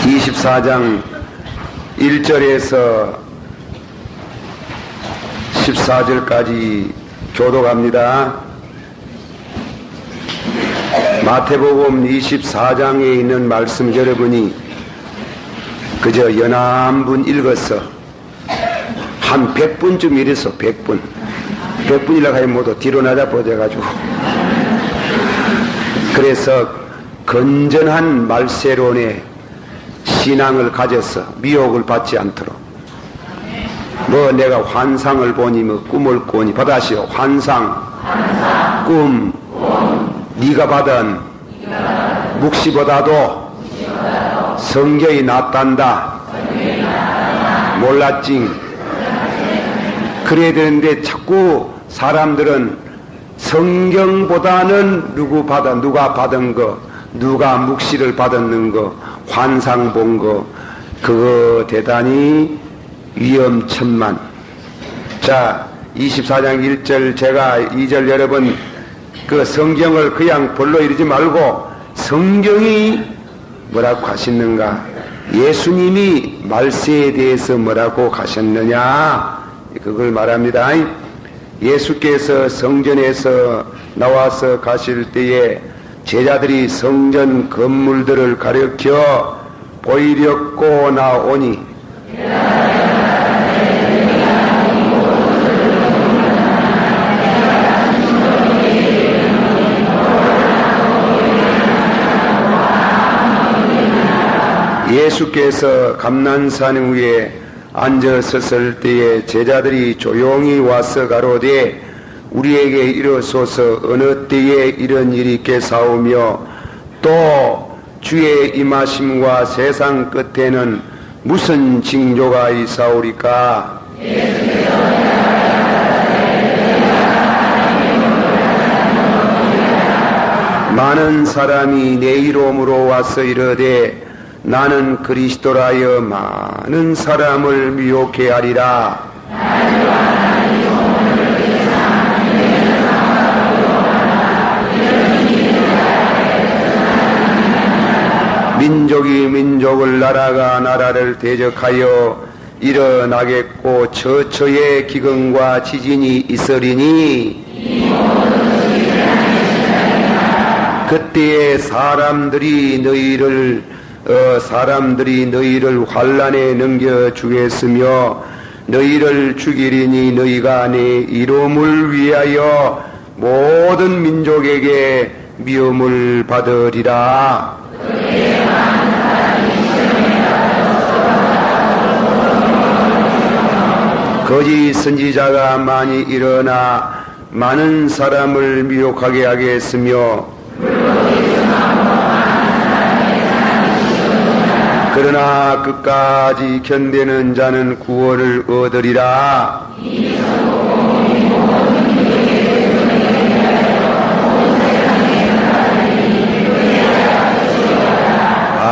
24장 1절에서 14절까지 교독합니다. 마태복음 24장에 있는 말씀 여러분이 그저 연한분 읽었어. 한 100분쯤 이랬어. 100분. 100분이라고 하면 모두 뒤로 나자 보자가지고. 그래서 건전한 말세론의 신앙을 가져서 미혹을 받지 않도록. 뭐 내가 환상을 보니 뭐 꿈을 꾸니 받아시오. 환상, 꿈, 네가 받은 묵시보다도 성경이 낫단다. 몰랐지. 그래야 되는데 자꾸 사람들은 성경보다는 누가 받은 거, 누가 묵시를 받았는 거, 환상 본 거, 그거 대단히 위험천만. 자, 24장 1절 제가 2절 여러분 그 성경을 그냥 벌로 이르지 말고 성경이 뭐라고 하셨는가, 예수님이 말세에 대해서 뭐라고 하셨느냐, 그걸 말합니다. 예수께서 성전에서 나와서 가실 때에 제자들이 성전 건물들을 가리켜 보이려고 나오니 예수께서 감난산 위에 앉아섰을 때에 제자들이 조용히 와서 가로되 우리에게 이르소서 어느 때에 이런 일이 있겠사오며 또 주의 임하심과 세상 끝에는 무슨 징조가 있사오리까. 많은 사람이 내 이름으로 와서 이르되 나는 그리스도라여 많은 사람을 미혹해 하리라. 민족이 민족을, 나라가 나라를 대적하여 일어나겠고 처처의 기근과 지진이 있으리니 그때에 사람들이 너희를 환난에 넘겨주겠으며 너희를 죽이리니 너희가 내 이름을 위하여 모든 민족에게 미움을 받으리라. 거짓 선지자가 많이 일어나 많은 사람을 미혹하게 하겠으며 그러나 끝까지 견디는 자는 구원을 얻으리라.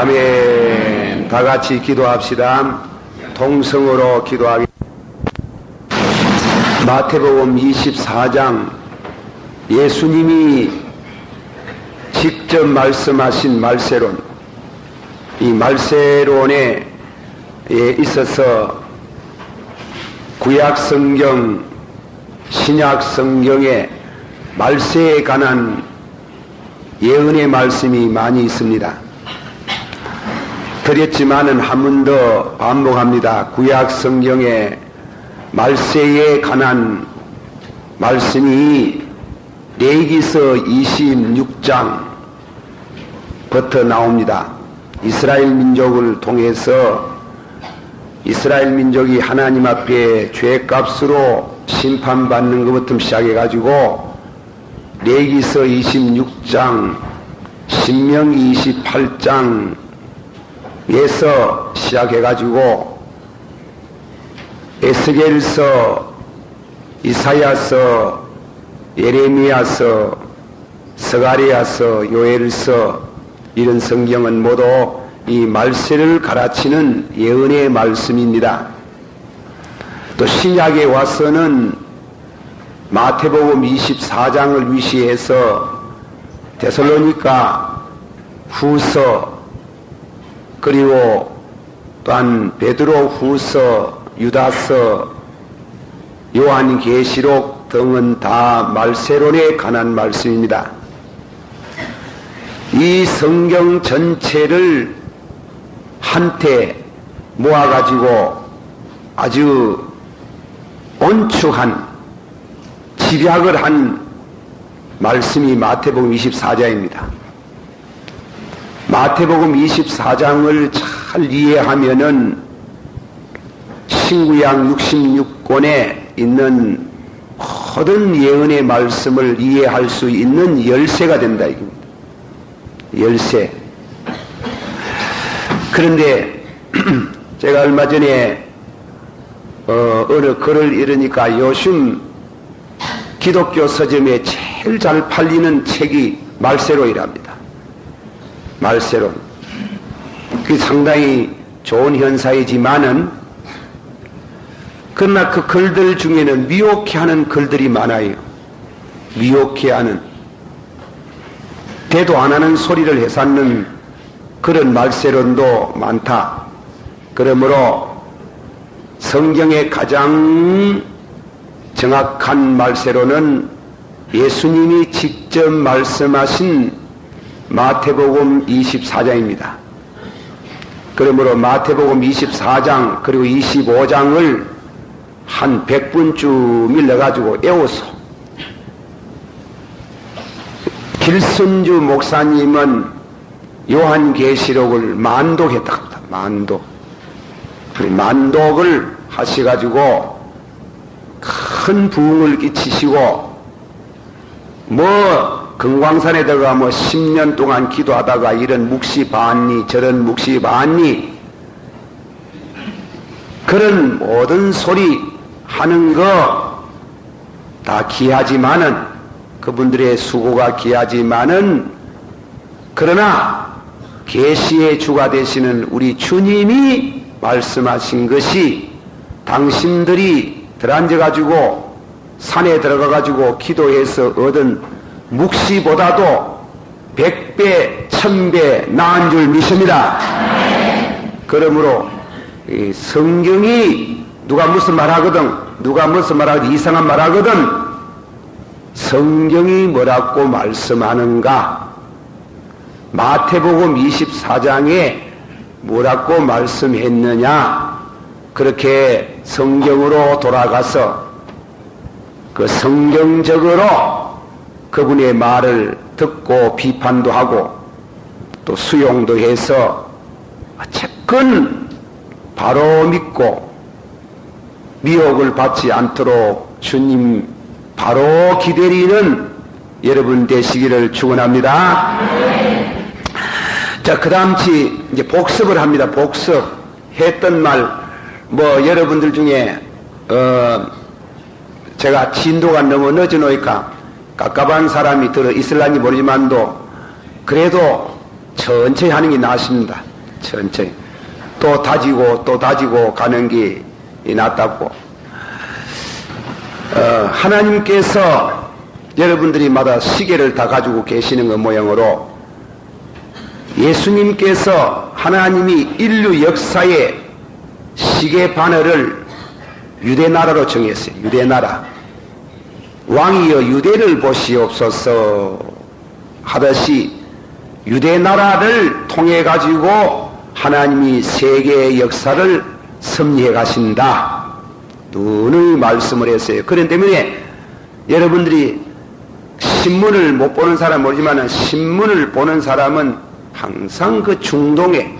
아멘. 다 같이 기도합시다. 통성으로 기도하겠습니다. 마태복음 24장 예수님이 직접 말씀하신 말세론, 이 말세론에 있어서 구약 성경, 신약 성경에 말세에 관한 예언의 말씀이 많이 있습니다. 드렸지만은 한 번 더 반복합니다. 구약 성경에 말세에 관한 말씀이 레위기서 26장부터 나옵니다. 이스라엘 민족을 통해서 이스라엘 민족이 하나님 앞에 죄값으로 심판받는 것부터 시작해가지고 레위기서 26장, 신명기 28장에서 시작해가지고 에스겔서, 이사야서, 예레미야서, 스가랴서, 요엘서, 이런 성경은 모두 이 말세를 가르치는 예언의 말씀입니다. 또 신약에 와서는 마태복음 24장을 위시해서 데살로니가 후서, 그리고 또한 베드로 후서, 유다서, 요한계시록 등은 다 말세론에 관한 말씀입니다. 이 성경 전체를 한테 모아가지고 아주 온축한 집약을 한 말씀이 마태복음 24장입니다. 마태복음 24장을 잘 이해하면은 신구약 66권에 있는 모든 예언의 말씀을 이해할 수 있는 열쇠가 된다 이겁니다. 열쇠. 그런데 제가 얼마 전에 어느 글을 읽으니까 요즘 기독교 서점에 제일 잘 팔리는 책이 말세론이랍니다. 말세론. 그게 상당히 좋은 현상이지만은 그러나 그 글들 중에는 미혹해하는 글들이 많아요. 미혹해하는, 대도 안 하는 소리를 해삼는 그런 말세론도 많다. 그러므로 성경의 가장 정확한 말세론은 예수님이 직접 말씀하신 마태복음 24장입니다. 그러므로 마태복음 24장 그리고 25장을 한 100분쯤 일러가지고 외워서 길순주 목사님은 요한계시록을 만독했다 합니다. 만독. 만독을 하셔가지고 큰 부흥을 끼치시고 금광산에다가 10년 동안 기도하다가 이런 묵시 봤니 저런 묵시 봤니 그런 모든 소리 하는 거 다 귀하지만은 그분들의 수고가 귀하지만은 그러나 계시의 주가 되시는 우리 주님이 말씀하신 것이 당신들이 들어앉아가지고 산에 들어가가지고 기도해서 얻은 묵시보다도 100배, 1000배 나은 줄 믿습니다. 그러므로 이 성경이 누가 무슨 말하거든 누가 무슨 말하거든 이상한 말하거든 성경이 뭐라고 말씀하는가 마태복음 24장에 뭐라고 말씀했느냐 그렇게 성경으로 돌아가서 그 성경적으로 그분의 말을 듣고 비판도 하고 또 수용도 해서 어쨌건 바로 믿고 미혹을 받지 않도록 주님 바로 기다리는 여러분 되시기를 축원합니다. 자, 그 다음치 이제 복습을 합니다. 복습. 했던 말, 여러분들 중에, 제가 진도가 너무 늦어 놓으니까 깝깝한 사람이 들어 있을란지 모르지만도 그래도 천천히 하는 게 낫습니다. 천천히. 또 다지고 가는 게 낫다고. 하나님께서 여러분들이 마다 시계를 다 가지고 계시는 것 모양으로 예수님께서 하나님이 인류 역사의 시계 바늘을 유대나라로 정했어요. 유대나라. 왕이여 유대를 보시옵소서 하듯이 유대나라를 통해 가지고 하나님이 세계의 역사를 섭리해 가신다. 눈의 말씀을 했어요. 그런 때문에 여러분들이 신문을 못 보는 사람은 모르지만 신문을 보는 사람은 항상 그 중동에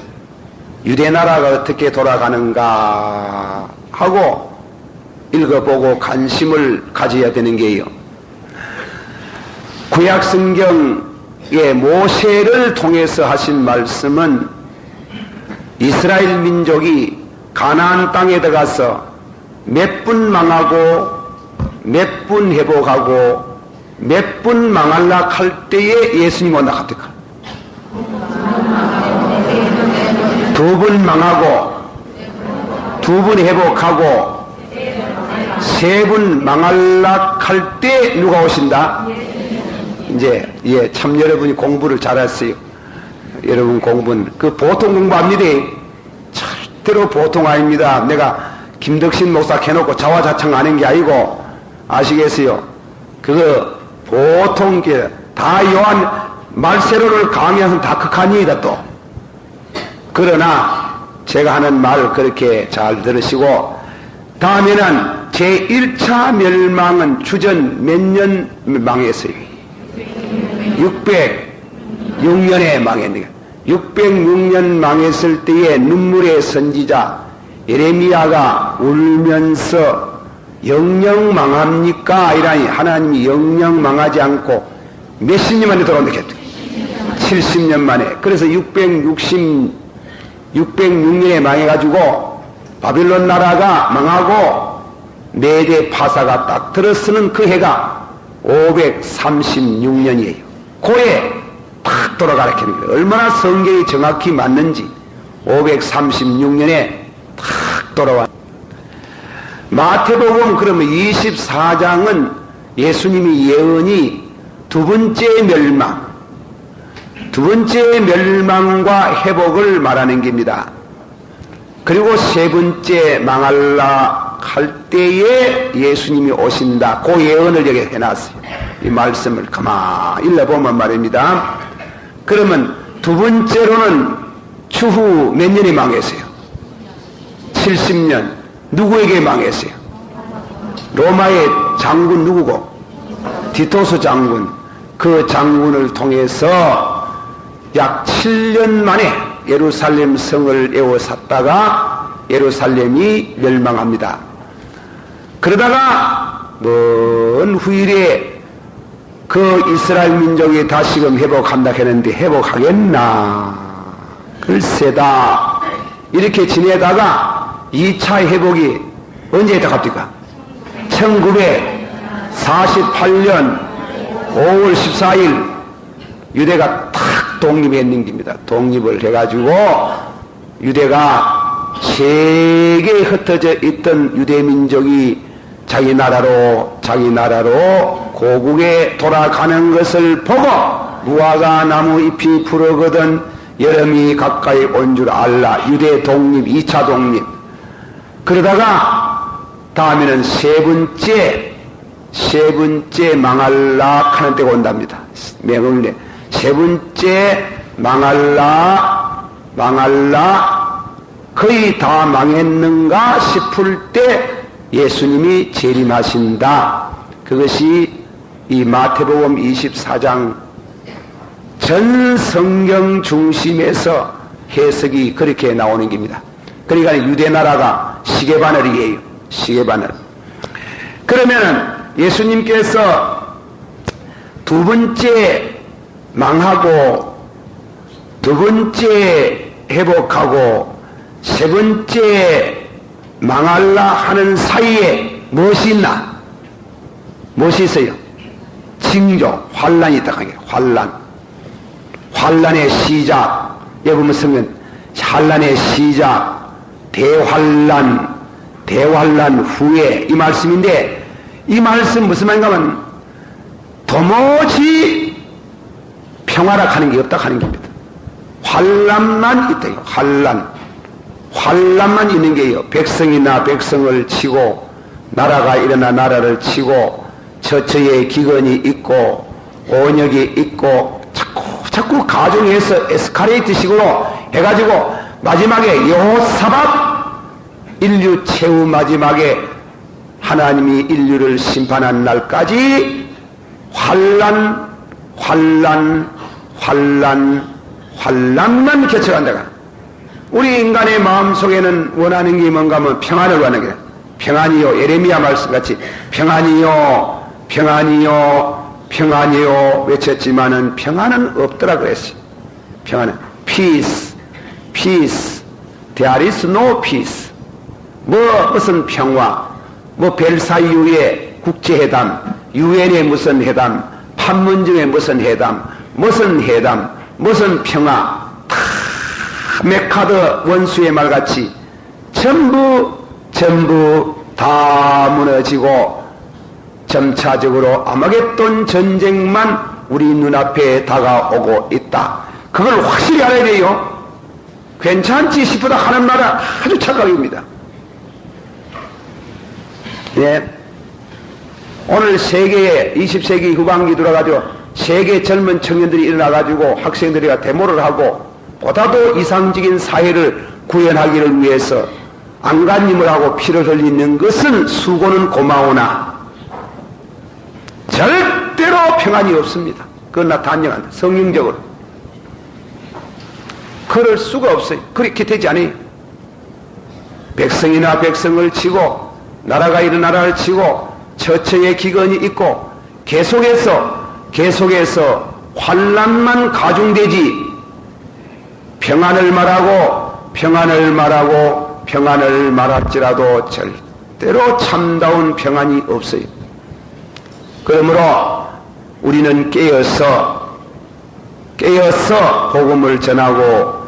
유대나라가 어떻게 돌아가는가 하고 읽어보고 관심을 가져야 되는 게요. 구약성경의 모세를 통해서 하신 말씀은 이스라엘 민족이 가나안 땅에 들어가서 몇 분 망하고 몇 분 회복하고 몇 분 망할락 할 때에 예수님 온다 카트카. 2분 망하고 2분 회복하고 3분 망할락 할 때 누가 오신다? 이제 참 여러분이 공부를 잘했어요. 여러분 공부는 그 보통 공부합니다. 절대로 보통 아닙니다. 내가 김덕신 목사 해놓고 자화자찬 하는 게 아니고 아시겠어요? 그거 보통 게 다 요한 말세로를 강의해서 다 극한이다 또. 그러나 제가 하는 말 그렇게 잘 들으시고 다음에는 제1차 멸망은 주전 몇 년 망했어요? 606년에 망했네요. 606년 망했을 때에 눈물의 선지자 예레미야가 울면서 영영 망합니까? 이라니 하나님이 영영 망하지 않고 몇십 년 만에 돌아온다 했죠. 70년 만에. 그래서 606년에 망해가지고 바빌론 나라가 망하고 메대 파사가 딱 들어서는 그 해가 536년이에요. 고해 탁 돌아가라 하는 거예요. 얼마나 성경이 정확히 맞는지 536년에 탁 돌아와. 마태복음 그러면 24장은 예수님이 예언이 두 번째 멸망과 회복을 말하는 겁니다. 그리고 세 번째 망할라 할 때에 예수님이 오신다. 그 예언을 여기 해놨어요. 이 말씀을 가만히 읽어보면 말입니다. 그러면 두 번째로는 추후 몇 년이 망했어요? 70년. 누구에게 망했어요? 로마의 장군 누구고? 디토스 장군. 그 장군을 통해서 약 7년 만에 예루살렘 성을 에워쌌다가 예루살렘이 멸망합니다. 그러다가 먼 후일에 그 이스라엘 민족이 다시금 회복한다 했는데 회복하겠나? 글쎄다. 이렇게 지내다가 2차 회복이 언제 했다 갑니까? 1948년 5월 14일 유대가 탁 독립했는 겁니다. 독립을 해가지고 유대가 세계에 흩어져 있던 유대민족이 자기 나라로 고국에 돌아가는 것을 보고 무화과 나무 잎이 푸르거든 여름이 가까이 온 줄 알라. 유대 독립, 2차 독립. 그러다가 다음에는 세 번째 망할라 하는 때가 온답니다. 명언에 세 번째 망할라 거의 다 망했는가 싶을 때 예수님이 재림하신다. 그것이 이 마태복음 24장 전 성경 중심에서 해석이 그렇게 나오는 겁니다. 그러니까 유대나라가 시계바늘이에요. 시계바늘. 그러면은 예수님께서 두 번째 망하고 두 번째 회복하고 세 번째 망할라 하는 사이에 무엇이 있나? 무엇이 있어요? 징조, 환란이 있다. 환란의 시작. 여기 보면 쓰면 환란의 시작, 대환란 후에 이 말씀인데 이 말씀 무슨 말인가 하면 도무지 평화라 하는 게 없다 하는 겁니다. 환란만 있다. 환란만 있는 게요. 백성이나 백성을 치고 나라가 일어나 나라를 치고 처처에 기근이 있고 온역이 있고 자꾸 가중해서 에스카레이트 식으로 해가지고 마지막에 여호사밧 인류 최후 마지막에 하나님이 인류를 심판한 날까지 환란만 겹쳐간다가 우리 인간의 마음속에는 원하는 게 뭔가 하면 평안을 원하는 게 평안이요. 예레미야 말씀같이 평안이요 외쳤지만은 평안은 없더라 그랬어요. 평안은 peace there is no peace. 무슨 평화, 벨사유의 국제회담, 유엔의 무슨 회담, 판문점의 무슨 회담, 무슨 평화, 다 메카드 원수의 말같이 전부 다 무너지고 점차적으로 아마겟돈 전쟁만 우리 눈앞에 다가오고 있다. 그걸 확실히 알아야 돼요. 괜찮지 싶어도 하는 말은 아주 착각입니다. 예. 오늘 세계에 20세기 후반기 들어가지고 세계 젊은 청년들이 일어나가지고 학생들이 데모를 하고 보다도 이상적인 사회를 구현하기를 위해서 안간힘을 하고 피를 흘리는 것은 수고는 고마우나 절대로 평안이 없습니다. 그건 나 단정한다. 성경적으로. 그럴 수가 없어요. 그렇게 되지 않아요. 백성이나 백성을 치고 나라가 이런 나라를 치고 처처의 기근이 있고 계속해서 환란만 가중되지 평안을 말할지라도 절대로 참다운 평안이 없어요. 그러므로 우리는 깨어서 복음을 전하고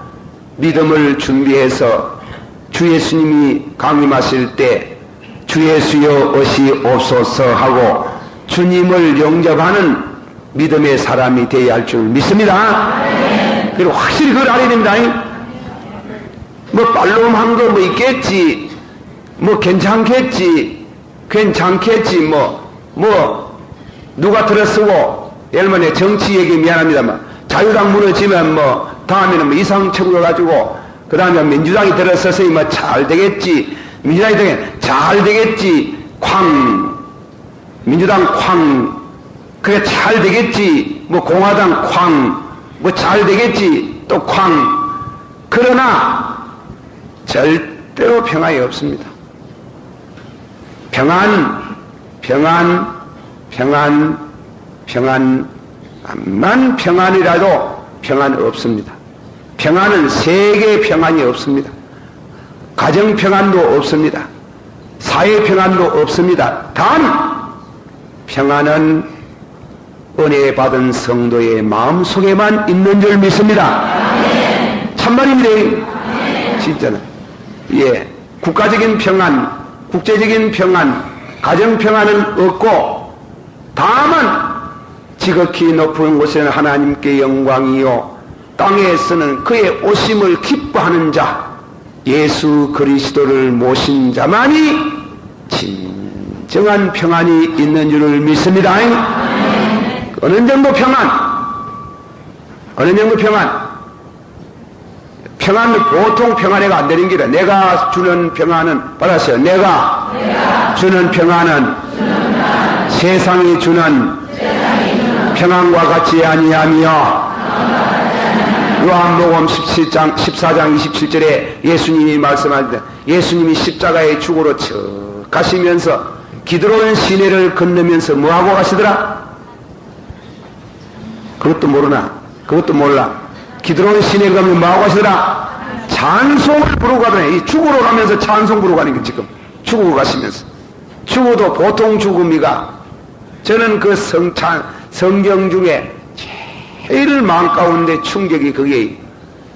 믿음을 준비해서 주 예수님이 강림하실 때 주 예수여 오시옵소서 하고 주님을 영접하는 믿음의 사람이 되어야 할 줄 믿습니다. 그리고 확실히 그걸 알아야 됩니다. 뭐 빨롬한 거 뭐 있겠지, 뭐 괜찮겠지, 뭐 누가 들어쓰고 예를 정치 얘기 미안합니다만 자유당 무너지면 뭐 다음에는 뭐 이상천국 가지고 그 다음에 민주당이 들어서서 뭐 잘 되겠지, 민주당이 되면 잘 되겠지, 민주당 그게 잘 되겠지, 뭐 공화당 뭐 잘 되겠지, 또 그러나 절대로 평안이 없습니다. 암만 평안이라도 평안 없습니다. 평안은 세계 평안이 없습니다. 가정 평안도 없습니다. 사회 평안도 없습니다. 단 평안은 은혜 받은 성도의 마음속에만 있는 줄 믿습니다. 참말입니다. 진짜는. 예. 국가적인 평안, 국제적인 평안, 가정 평안은 없고 다만 지극히 높은 곳에는 하나님께 영광이요 땅에서는 그의 오심을 기뻐하는 자 예수 그리스도를 모신 자만이 진정한 평안이 있는 줄을 믿습니다. 어느 정도 평안? 평안은 보통 평안해가 안 되는 길이야. 내가 주는 평안은 받았어요. 내가 주는 평안은 세상이 주는 평안과 같이 아니하며 요한복음 14장 27절에 예수님이 말씀할 때 예수님이 십자가의 죽으로 척 가시면서 기드론 시내를 건너면서 뭐하고 가시더라? 그것도 모르나? 그것도 몰라. 기드론 시내 가면 뭐하고 가시더라? 찬송을 부르고 가더라. 이 죽으러 가면서 찬송 부르고 가는 게 지금 죽으러 가시면서 죽어도 보통 죽음이가 저는 그 성경 중에 제일 마음 가운데 충격이 그게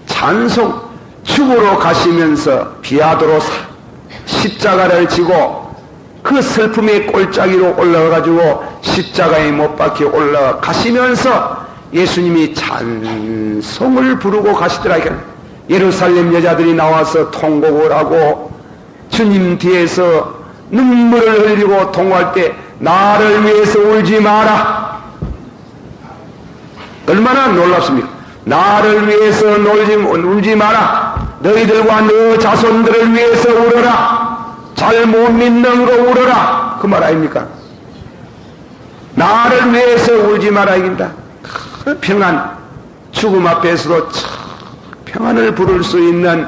찬송 죽으러 가시면서 비아도로 십자가를 지고 그 슬픔의 꼴짜기로 올라가가지고 십자가에 못 박혀 올라가시면서 예수님이 찬송을 부르고 가시더라. 예루살렘 여자들이 나와서 통곡을 하고 주님 뒤에서 눈물을 흘리고 통곡할 때 나를 위해서 울지 마라. 얼마나 놀랍습니까? 나를 위해서 울지 마라. 너희들과 너 자손들을 위해서 울어라. 잘 못 믿는 거 울어라. 그 말 아닙니까? 나를 위해서 울지 마라 이깁니다. 그 평안, 죽음 앞에서도 평안을 부를 수 있는,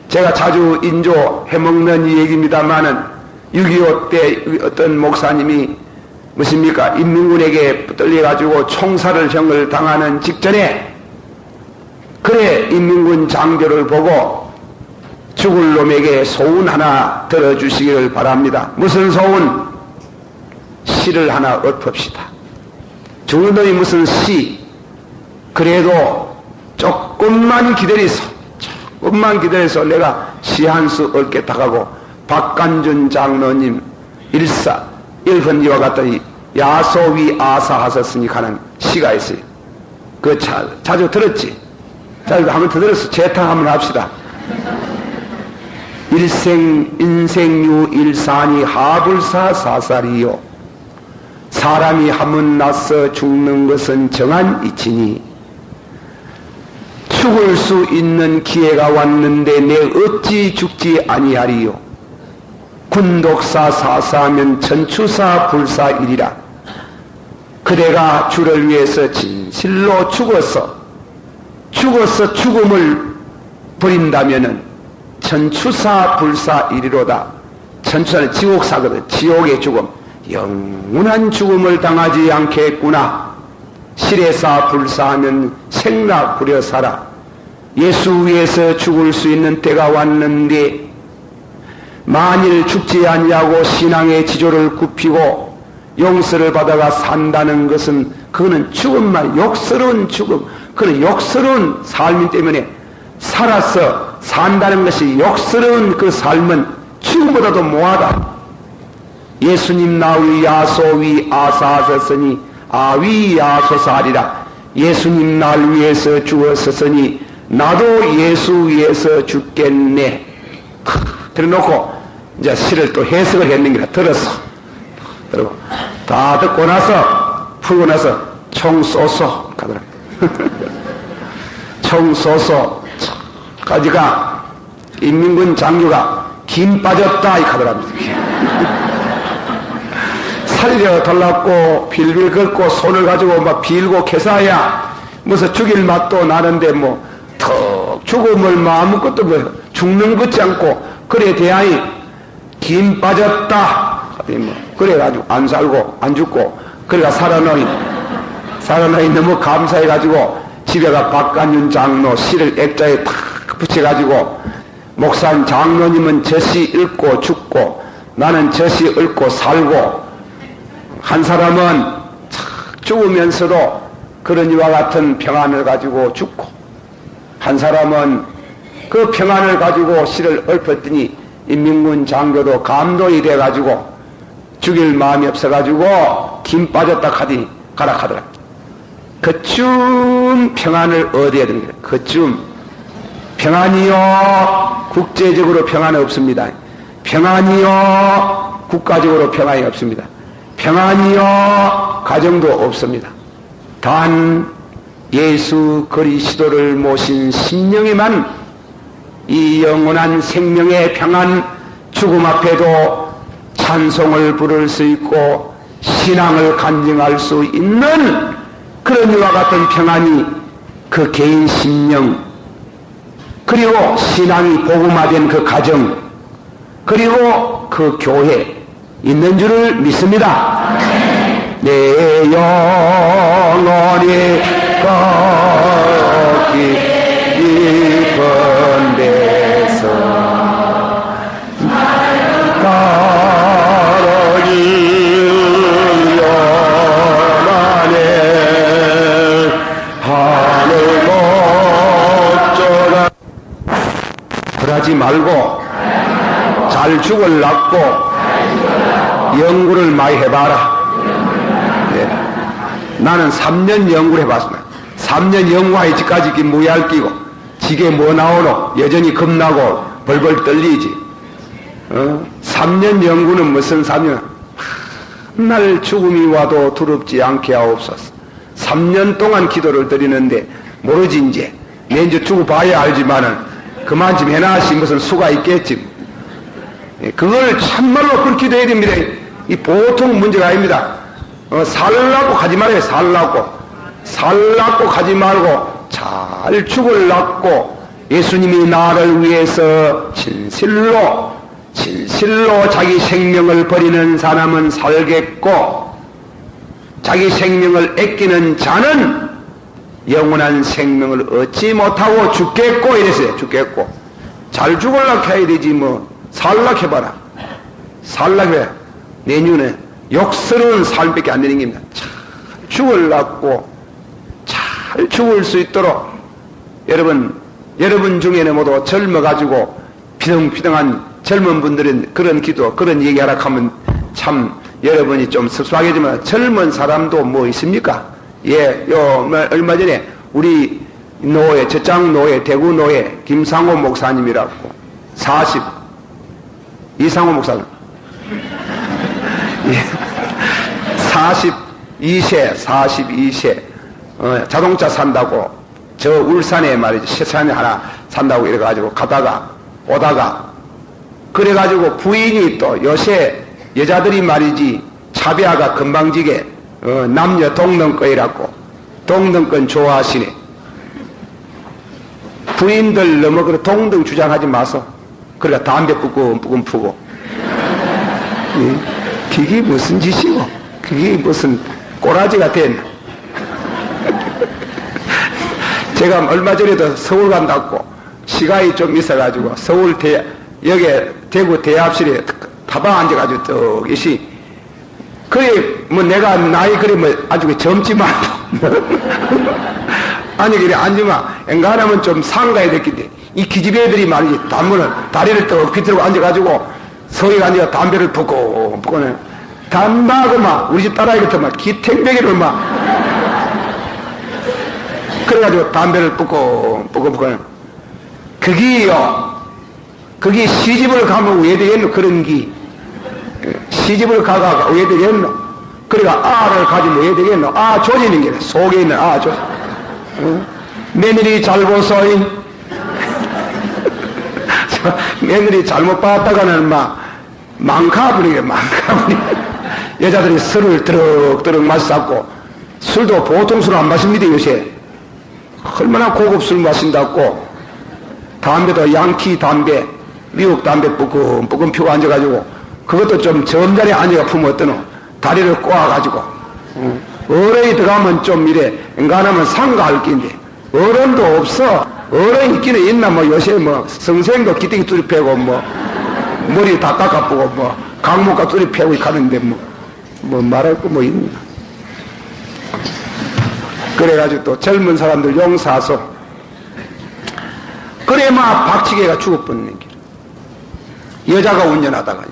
제가 자주 인조해먹는 이 얘기입니다만은 6.25 때 어떤 목사님이 무엇입니까? 인민군에게 붙들려가지고 총살을 당하는 직전에 그래 인민군 장교를 보고 죽을 놈에게 소원 하나 들어주시기를 바랍니다. 무슨 소원? 시를 하나 읊읍시다. 죽을 놈이 무슨 시? 그래도 조금만 기다려서 내가 시 한 수 얻겠다 하고 박간준 장로님 일흔이와 같더니 야소위 아사하셨으니 하는 시가 있어요. 자주 들었지? 자주 한번 더 들었어. 재탕 한번 합시다. 인생유 일산이 하불사 사살이요. 사람이 한번 나서 죽는 것은 정한 이치니 죽을 수 있는 기회가 왔는데 내 어찌 죽지 아니하리요. 군독사 사사하면 천추사 불사이리라. 그대가 주를 위해서 진실로 죽어서 죽음을 버린다면은 천추사 불사이리로다. 천추사는 지옥사거든. 지옥의 죽음. 영원한 죽음을 당하지 않겠구나. 실에사 불사하면 생락 부려 살아. 예수 위해서 죽을 수 있는 때가 왔는데 만일 죽지 아니하고 신앙의 지조를 굽히고 용서를 받아가 산다는 것은 그거는 죽음만 욕스러운 죽음, 그는 욕스러운 삶이 때문에 살아서 산다는 것이 욕스러운 그 삶은 죽음보다도 모하다. 예수님 나위 야소위 아사하셨으니 아위 야소사리라. 예수님 날 위해서 죽었으니 나도 예수 위해서 죽겠네. 들어놓고 이제 시를 또 해석을 했는 게라 들었어. 그리고 다 듣고 나서 풀고 나서 총 쏘소 가더라. 총 쏘소 까지가 인민군 장교가 김 빠졌다 이 가더랍니다. 살려달라고 빌빌 걷고 손을 가지고 막 빌고 개사야 무슨 죽일 맛도 나는데 뭐 턱 죽음을 뭐 아무것도 뭐 죽는 것지 않고 그래 대하니 김 빠졌다 그래가지고 안 살고 안 죽고 그래가 살아나니 너무 감사해가지고 집에가 박간윤 장로 시를 액자에 탁 붙여가지고 목사님 장로님은 젖이 읽고 죽고 나는 젖이 읽고 살고 한 사람은 죽으면서도 그런 이와 같은 평안을 가지고 죽고 한 사람은 그 평안을 가지고 시를 읊었더니 인민군 장교도 감동이 돼가지고 죽일 마음이 없어가지고 김 빠졌다 하더니 가라 하더라. 그쯤 평안을 얻어야 됩니다. 그쯤 평안이요 국제적으로 평안이 없습니다. 평안이요 국가적으로 평안이 없습니다. 평안이요 가정도 없습니다. 단 예수 그리스도를 모신 심령에만 이 영원한 생명의 평안 죽음 앞에도 찬송을 부를 수 있고 신앙을 간증할 수 있는 그런 이와 같은 평안이 그 개인 심령 그리고 신앙이 복음화된 그 가정 그리고 그 교회 있는 줄을 믿습니다. 내 영혼이 거기 깊은 데서 가로길 연안에 하늘 목조가 그러지 말고 잘 죽을라고 연구를 많이 해봐라. 네. 나는 3년 연구를 해봤습니다. 3년 연구하여 지까지 무의할 끼고 지게 뭐 나오노 여전히 겁나고 벌벌 떨리지. 3년 연구는 무슨 3년 날 죽음이 와도 두렵지 않게 하옵소서. 3년 동안 기도를 드리는데 모르지 이제 내인제 죽어봐야 알지만은 그만 좀 해놔시 무슨 수가 있겠지. 그걸 참말로 그렇게 기도해야 됩니다. 이 보통 문제가 아닙니다. 살라고 가지 말아요. 살라고 가지 말고 잘 죽을라고 예수님이 나를 위해서 진실로 자기 생명을 버리는 사람은 살겠고 자기 생명을 아끼는 자는 영원한 생명을 얻지 못하고 죽겠고 이랬어요. 죽겠고 잘 죽을라 해야 되지 뭐 살라 해봐라. 살라 해. 내년에 욕스러운 삶밖에 안 되는 겁니다. 잘 죽을라고 잘 죽을 수 있도록 여러분 중에는 모두 젊어가지고 피덩피덩한 젊은 분들은 그런 기도 그런 얘기하라 하면 참 여러분이 좀 섭섭하겠지만 젊은 사람도 뭐 있습니까? 예, 얼마 전에 우리 노예, 저장 노예, 대구 노예, 김상호 목사님이라고, 이상호 목사님. 예, 42세, 자동차 산다고, 저 울산에 말이죠. 시산에 하나 산다고 이래가지고 오다가, 그래가지고 부인이 또 요새 여자들이 말이지, 차비아가 금방지게, 남녀 동등권이라고, 동등권 좋아하시네. 부인들 너무 그래 동등 주장하지 마소. 그러니까 담배 뿌끔 푸고. 그게 무슨 짓이고, 그게 무슨 꼬라지가 됐나. 제가 얼마 전에도 서울 간다고 시간이 좀 있어가지고 여기 대구 대합실에 타방 앉아가지고 떡이시 그래 뭐 내가 나이 그래 뭐 아주 젊지만 아니 그래 앉으면 엔간하면 좀 상가야 됐긴데 이 기집애 애들이 말이지 다리를 떡 비틀고 앉아가지고 서에 앉아 담배를 붓고 담배하고 막 우리 집 딸아이 같은 막 기탱배기를 막 그래가지고 담배를 붓고 그게 시집을 가면 왜 되겠노 그런 기 시집을 가가 왜 되겠노 그러니까 아를 가지면 왜 되겠노 아 조지는 게 속에 있는 아 조지 며느리 잘 보소이 며느리 잘못 봤다가는 막 망카부리게 여자들이 술을 드럭드럭 마시고 술도 보통 술 안 마십니다 요새 얼마나 고급 술 마신다고 담배도 양키 담배 미국 담배 뿌끔 피고 앉아가지고 그것도 좀 점잖이 앉아가 품어 어떠노 다리를 꼬아가지고 어른이 들어가면 좀 이래 엔간하면 상가할 낀데 어른도 없어 어른 있기는 있나 뭐 요새 뭐 성생도 기대기 뚜리 패고 뭐 머리 다 깎아보고 뭐 강목과 뚜리 패고 가는데 뭐 말할 거 뭐 있나 그래가지고 또 젊은 사람들 용사소 그래 막 박치개가 죽어버리는 길 여자가 운전하다가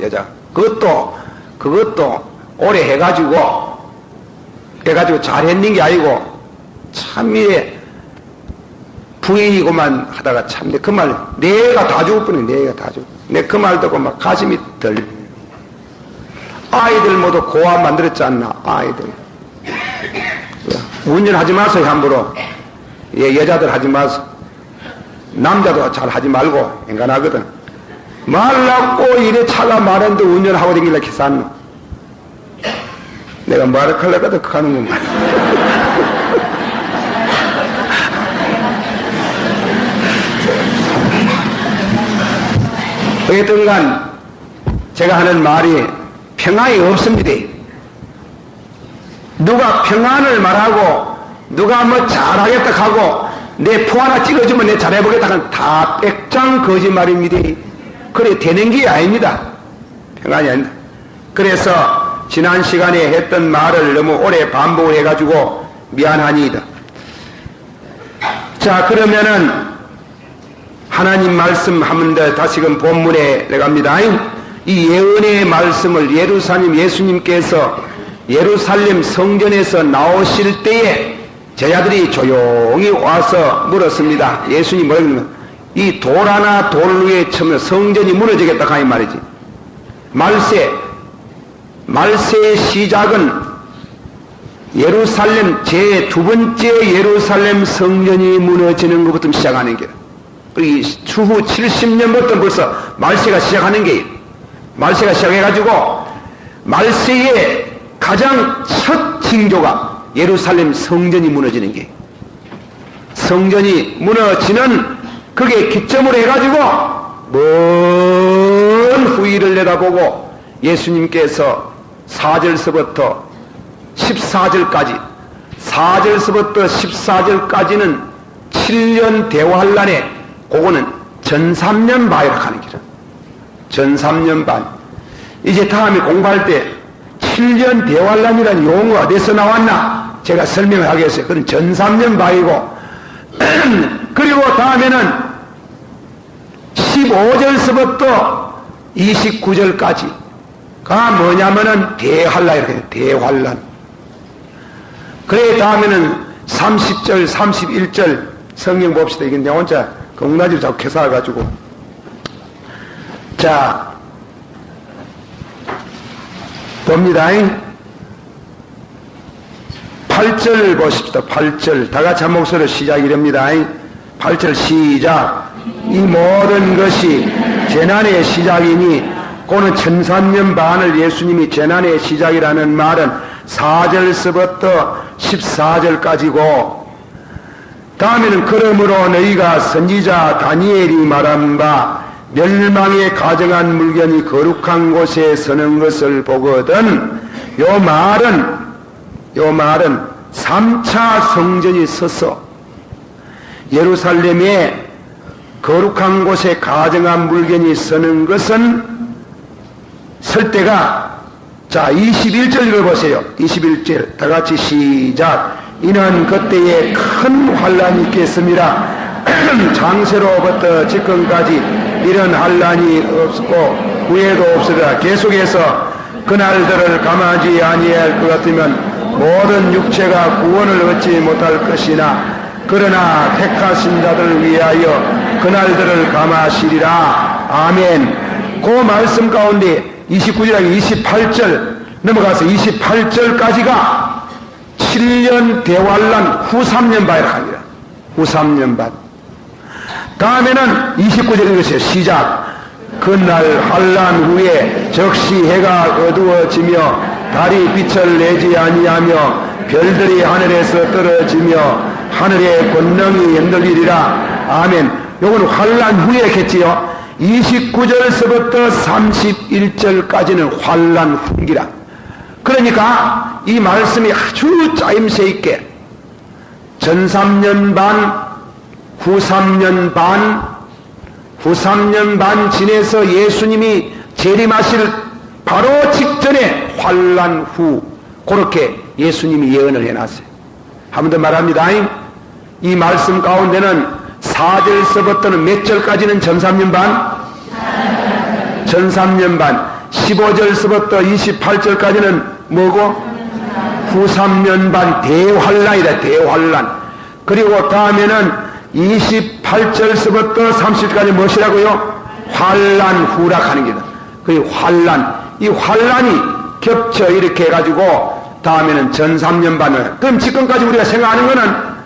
그것도 오래 해가지고 잘했는 게 아니고 참 이래 부인이고만 하다가 참 내 그 말 내가 다 죽어버리네 내가 다 죽어 내 그 말 듣고 막 가슴이 떨려 아이들 모두 고아 만들었지 않나 아이들 운전하지 마세요 함부로 예, 여자들 하지 마세요 남자도 잘 하지 말고 인간하거든 말랐고 이래 차가 많은데 운전하고 다니길래 계산노 내가 말을 하려거든 하는구만 어쨌든간 제가 하는 말이 평안이 없습니다 누가 평안을 말하고 누가 뭐 잘하겠다 하고 내 포 하나 찍어주면 내 잘해보겠다 하는 다 백장 거짓말입니다. 그래 되는 게 아닙니다. 평안이 아닙니다. 그래서 지난 시간에 했던 말을 너무 오래 반복을 해가지고 미안하니이다. 자 그러면은 하나님 말씀 하면 다시금 본문에 내갑니다. 이 예언의 말씀을 예수님께서 예루살렘 성전에서 나오실 때에 제자들이 조용히 와서 물었습니다. 예수님이 뭐라고 그러면 이 돌 하나 돌 위에 쳐면 성전이 무너지겠다 하니 말이지. 말세의 시작은 예루살렘 제2번째 예루살렘 성전이 무너지는 것부터 시작하는 게 추후 70년부터 벌써 말세가 시작하는 게 말세가 시작해가지고 말세에 가장 첫 징조가 예루살렘 성전이 무너지는 게 성전이 무너지는 그게 기점으로 해가지고 먼 후일을 내다보고 예수님께서 4절서부터 14절까지 4절서부터 14절까지는 7년 대환란에 그거는 전3년 반이라고 하는 길이야. 전3년 반. 이제 다음에 공부할 때 7년 대환란이라는 용어가 어디서 나왔나? 제가 설명을 하겠어요. 그건 전3년 반이고 그리고 다음에는 15절서부터 29절까지가 뭐냐면은 대환란 이렇게 대환란. 그래 다음에는 30절 31절 성경 봅시다. 이게 내 혼자 공나지를 자꾸 캐사가지고 자 봅니다. 8절 보십시다. 8절 다같이 한 목소리로 시작이 됩니다. 8절 시작. 이 모든 것이 재난의 시작이니 그는 1300년 반을 예수님이 재난의 시작이라는 말은 4절서부터 14절까지고 다음에는 그러므로 너희가 선지자 다니엘이 말한 바 멸망에 가정한 물건이 거룩한 곳에 서는 것을 보거든 요 말은 3차 성전이 서서 예루살렘에 거룩한 곳에 가정한 물건이 서는 것은 설 때가 자 21절 읽어보세요. 21절 다같이 시작. 이는 그때에 큰 환란이 있겠습니다. 장세로부터 지금까지 이런 환란이 없고 후회도 없으리라. 계속해서 그날들을 감하지 아니할 것 같으면 모든 육체가 구원을 얻지 못할 것이나 그러나 택하신 자들을 위하여 그날들을 감하시리라. 아멘. 그 말씀 가운데 29절하고 28절 넘어가서 28절까지가 7년 대환란 후 3년 반이라 합니다. 후 3년 반. 다음에는 29절 읽으세요. 시작. 그날 환란 후에 적시 해가 어두워지며 달이 빛을 내지 아니하며 별들이 하늘에서 떨어지며 하늘의 권능이 흔들리리라. 아멘. 요거는 환란 후에겠지요. 29절서부터 31절까지는 환란 후기라. 그러니까 이 말씀이 아주 짜임새 있게 전 3년 반, 후 3년 반, 후 3년 반 지내서 예수님이 재림하실 바로 직전에 환란 후 그렇게 예수님이 예언을 해놨어요. 한 번 더 말합니다. 이 말씀 가운데는 4절서부터는 몇 절까지는 전 3년 반? 전 3년 반. 15절서부터 28절까지는 뭐고? 후 3년 반 대환란이다. 대환란. 그리고 다음에는 28절서부터 30절까지 무엇이라고요? 환란 후락하는 게다. 그 환란. 이 환란이 겹쳐 이렇게 해가지고 다음에는 전 3년 반을. 그럼 지금까지 우리가 생각하는 거는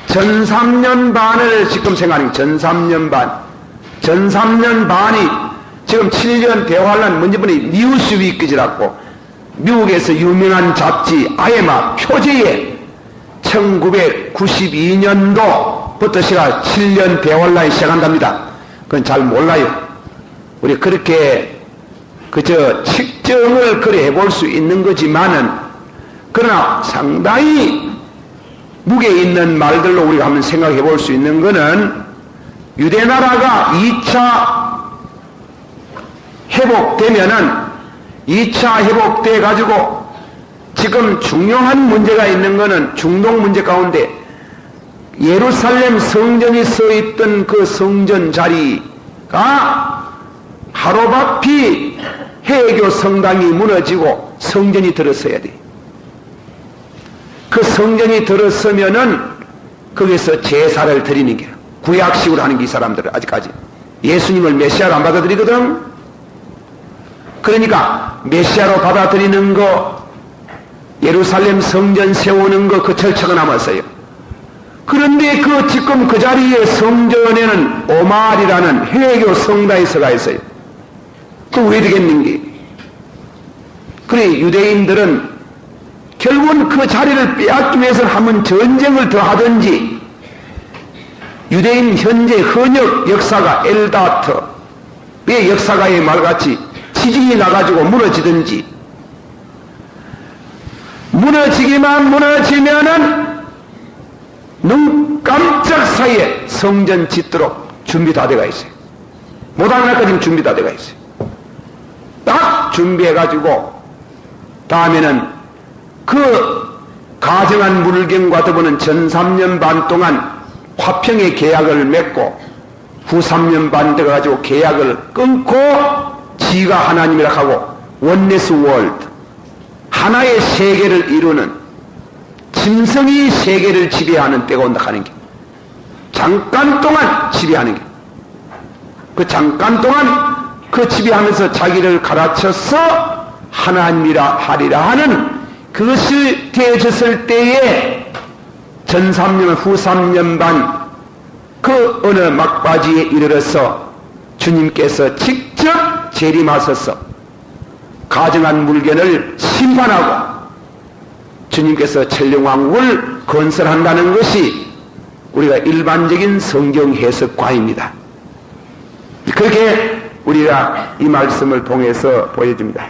전 3년 반을 지금 생각하는 거예요. 전 3년 반. 전 3년 반이 지금 7년 대환란 문제분이 뉴스위크지라고 미국에서 유명한 잡지 아에마 표지에 1992년도부터 시작 7년 대환란이 시작한답니다. 그건 잘 몰라요. 우리 그렇게 그저 측정을 그래 해볼 수 있는 거지만은 그러나 상당히 무게 있는 말들로 우리가 한번 생각해 볼 수 있는 거는 유대나라가 2차 회복되면은 2차 회복돼 가지고 지금 중요한 문제가 있는 거는 중동 문제 가운데 예루살렘 성전이 서 있던 그 성전 자리가 하루바피 해외교 성당이 무너지고 성전이 들어서야 돼. 그 성전이 들어서면은 거기서 제사를 드리는 게 구약식으로 하는 게 이 사람들은 아직까지 예수님을 메시아로 안 받아들이거든. 그러니까 메시아로 받아들이는 거 예루살렘 성전 세우는 거 그 절차가 남았어요. 그런데 그 지금 그 자리에 성전에는 오말이라는 해외교 성당이 서가 있어요. 그 왜 되겠는지. 그래 유대인들은 결국은 그 자리를 빼앗기 위해서는 한번 전쟁을 더 하든지 유대인 현재 헌역 역사가 엘다트의 역사가의 말같이 지진이 나가지고 무너지든지 무너지기만 무너지면은 눈 깜짝 사이에 성전 짓도록 준비 다 돼가 있어요. 못하는 날까지는 준비 다 돼가 있어요. 딱 준비해가지고 다음에는 그 가정한 물경과 더불어는 전 3년 반 동안 화평의 계약을 맺고 후 3년 반 돼가지고 계약을 끊고 지가 하나님이라 하고 원네스 월드 하나의 세계를 이루는 짐승이 세계를 지배하는 때가 온다 하는 게, 잠깐 동안 지배하는 게, 그 잠깐 동안 그 지배하면서 자기를 가르쳐서 하나님이라 하리라 하는 그것이 되어졌을 때에 전 3년 후 3년 반 그 어느 막바지에 이르러서 주님께서 직접 재림하셔서 가정한 물건을 심판하고 주님께서 천령왕국을 건설한다는 것이 우리가 일반적인 성경 해석과입니다. 그렇게 우리가 이 말씀을 통해서 보여줍니다.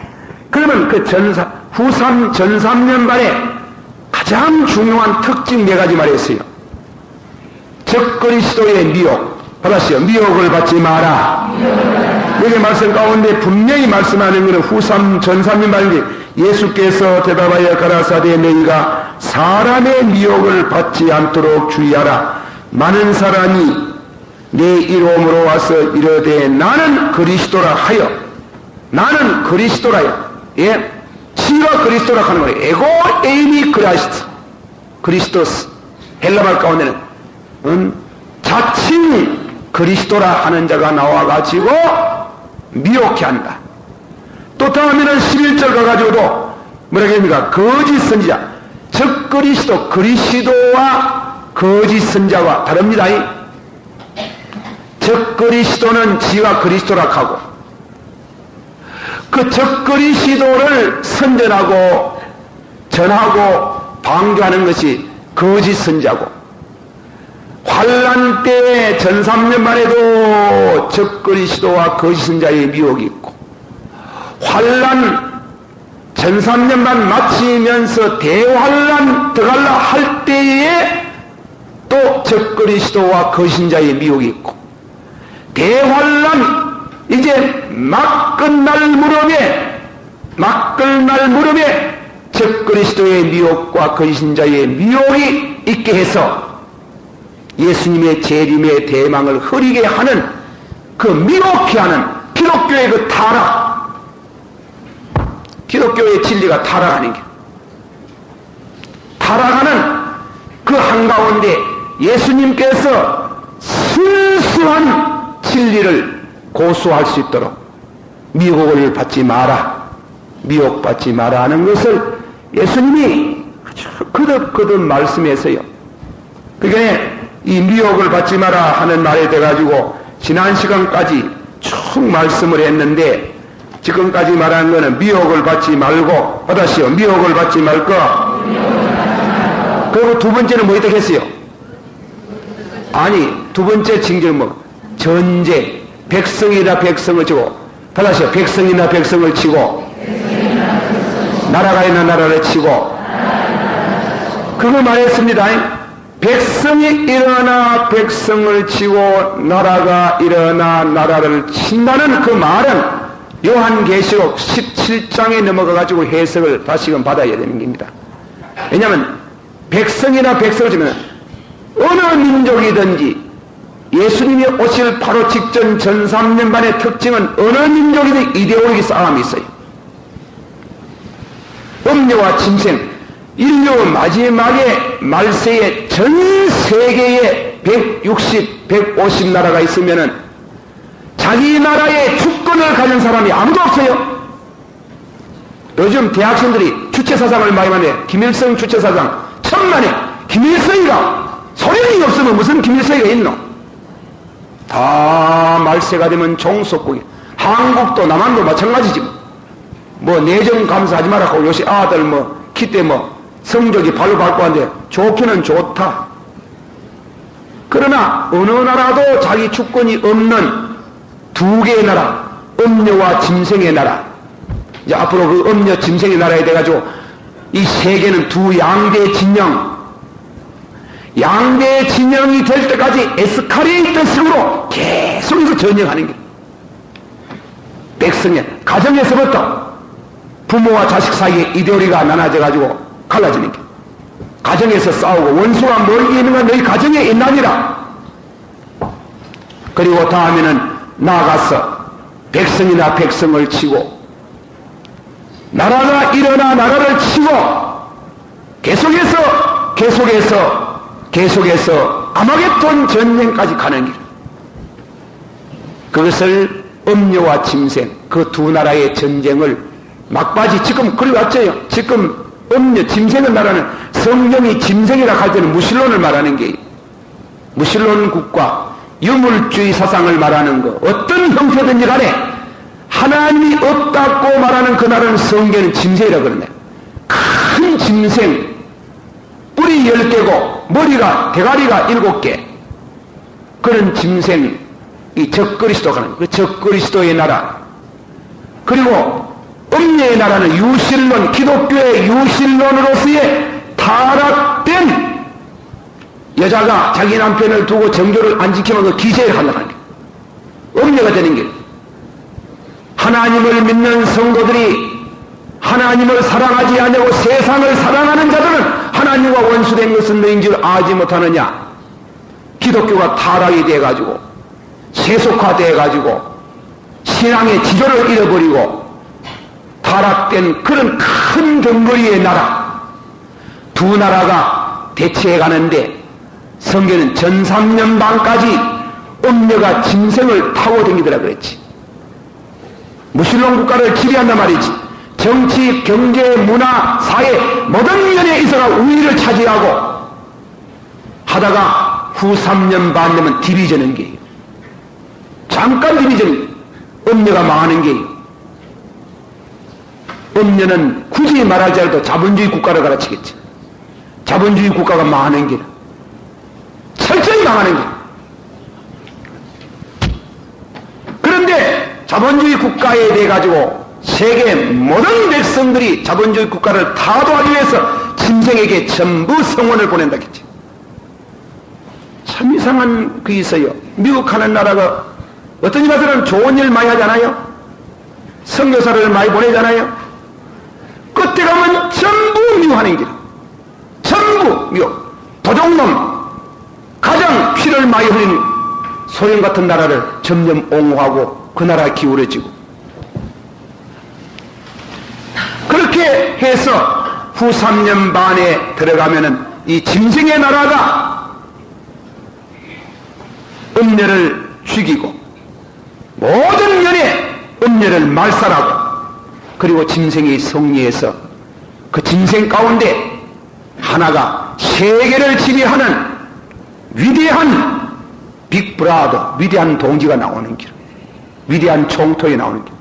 그러면 그 전 3년 반에 가장 중요한 특징 4가지 말했어요. 적그리스도의 미혹, 받았어요. 미혹을 받지 마라. 여기 말씀 가운데 분명히 말씀하는 것은 전 3년 반에 예수께서 대답하여 가라사대 너희가 사람의 미혹을 받지 않도록 주의하라. 많은 사람이 내 이름으로 와서 이르되 나는 그리스도라 하여, 나는 그리스도라요. 예, 지가 그리스도라 하는 거예요. 에고 에이미 그라시스, 그리스도스. 헬라말 가운데는 자칭 그리스도라 하는 자가 나와가지고 미혹해 한다. 또 다음에는 11절 가가지고도 뭐라고 합니까? 거짓 선지자. 즉 그리스도와 거짓 선자와 다릅니다. 즉 그리스도는 지가 그리스도라 하고, 그 즉 그리스도를 선전하고 전하고 방조하는 것이 거짓 선자고, 환난 때에 전 3년 만에도 즉 그리스도와 거짓 선자의 미혹이 있고, 환난 전 3년 반 마치면서 대환난 들어갈라 할 때에 또 즉 그리스도와 거짓 선자의 미혹이 있고, 대환난 이제 막 끝날 무렵에 즉 그리스도의 미혹과 거짓 선자의 미혹이 있게 해서 예수님의 재림의 대망을 흐리게 하는, 그 미혹해 하는 기독교의 그 타락, 기독교의 진리가 타락하는 게, 타락하는 그 한가운데 예수님께서 순수한 진리를 고수할 수 있도록 미혹을 받지 마라, 미혹받지 마라 하는 것을 예수님이 아주 거듭 말씀해서요. 그게 이 미혹을 받지 마라 하는 말에 돼가지고 지난 시간까지 쭉 말씀을 했는데, 지금까지 말하는 거는 미혹을 받지 말고, 받았어요. 미혹을 받지 말고. 그리고 두 번째는 뭐 있다고 했어요? 아니, 두 번째 징조는 뭐? 전제. 백성이나 백성을 치고, 받았어요. 백성이나 백성을 치고, 나라가 있나 나라를 치고, 그거 말했습니다. 백성이 일어나 백성을 치고 나라가 일어나 나라를 친다는 그 말은 요한계시록 17장에 넘어가가지고 해석을 다시금 받아야 되는 겁니다. 왜냐하면 백성이나 백성을 치면 어느 민족이든지 예수님이 오실 바로 직전 전 3년 반의 특징은 어느 민족이든 이데올로기 싸움이 있어요. 음료와 짐승, 인류 마지막에 말세에 전 세계에 160, 150 나라가 있으면은 자기 나라의 주권을 가진 사람이 아무도 없어요. 요즘 대학생들이 주체사상을 많이 하네. 김일성 주체사상 천만에 김일성이가 소련이 없으면 무슨 김일성이가 있노? 다 말세가 되면 종속국이, 한국도 남한도 마찬가지지. 뭐 내정 감사하지 말라고 요새 아들 뭐 기대 뭐 성적이 발로 밟고 하는데 좋기는 좋다. 그러나 어느 나라도 자기 주권이 없는 두 개의 나라, 음녀와 짐승의 나라. 이제 앞으로 그 음녀 짐승의 나라에 돼가지고 이 세계는 두 양대 진영, 양대 진영이 될 때까지 에스카레이터식으로 계속해서 전쟁하는 게, 백성의 가정에서부터 부모와 자식 사이에 이데올로기가 나눠져가지고 갈라지는 게, 가정에서 싸우고 원수가 멀리 있는 건 너희 가정에 있나니라. 그리고 다음에는 나아가서 백성이나 백성을 치고 나라가 일어나 나라를 치고 계속해서 계속해서 아마겟돈 전쟁까지 가는 길. 그것을 음녀와 짐승, 그 두 나라의 전쟁을 막바지 지금 그려왔죠. 지금 음녀, 짐승을 말하는, 성경이 짐승이라 할 때는 무신론을 말하는 게, 무신론 국가, 유물주의 사상을 말하는 거, 어떤 형태든지 간에 하나님이 없다고 말하는 그 나라는 성경은 짐승이라 그러네. 큰 짐승, 뿔이 10개고 머리가, 대가리가 7개, 그런 짐승, 이 적그리스도가 하는, 그 적그리스도의 나라, 그리고 음녀의 나라는 유실론, 기독교의 유실론으로서의 타락된 여자가 자기 남편을 두고 정조를 안 지키면 그 기세를 한다는 게, 음녀가 되는 길. 하나님을 믿는 성도들이 하나님을 사랑하지 않냐고 세상을 사랑하는 자들은 하나님과 원수된 것은 너인 줄 아지 못하느냐. 기독교가 타락이 돼가지고 세속화돼가지고 신앙의 지조를 잃어버리고 타락된 그런 큰 덩거리의 나라, 두 나라가 대치해가는데 성경은 전 3년반까지 음녀가 짐승을 타고 다니더라 그랬지. 무신론 국가를 지배한단 말이지. 정치, 경제, 문화, 사회 모든 면에 있어가 우위를 차지하고 하다가 후 3년 반 되면 디비전인 게요. 잠깐 디비전, 음녀가 망하는 게요. 음녀는 굳이 말하지 않아도 자본주의 국가를 가르치겠지. 자본주의 국가가 망하는 길, 철저히 망하는 길. 그런데 자본주의 국가에 대해 가지고 세계 모든 백성들이 자본주의 국가를 타도하기 위해서 짐승에게 전부 성원을 보낸다 했지. 참 이상한 그 있어요. 미국 하는 나라가 어떤 이마들은 좋은 일 많이 하잖아요. 선교사를 많이 보내잖아요. 끝에 가면 전부 미워하는 길, 전부 미워. 도둑놈, 가장 피를 많이 흘린 소련 같은 나라를 점점 옹호하고 그 나라 기울어지고, 그렇게 해서 후 3년 반에 들어가면은 이 짐승의 나라가 음녀를 죽이고 모든 면에 음녀를 말살하고, 그리고 짐승이 승리해서 그 짐승 가운데 하나가 세계를 지배하는 위대한 빅브라더, 위대한 동지가 나오는 길, 위대한 총통이 나오는 길.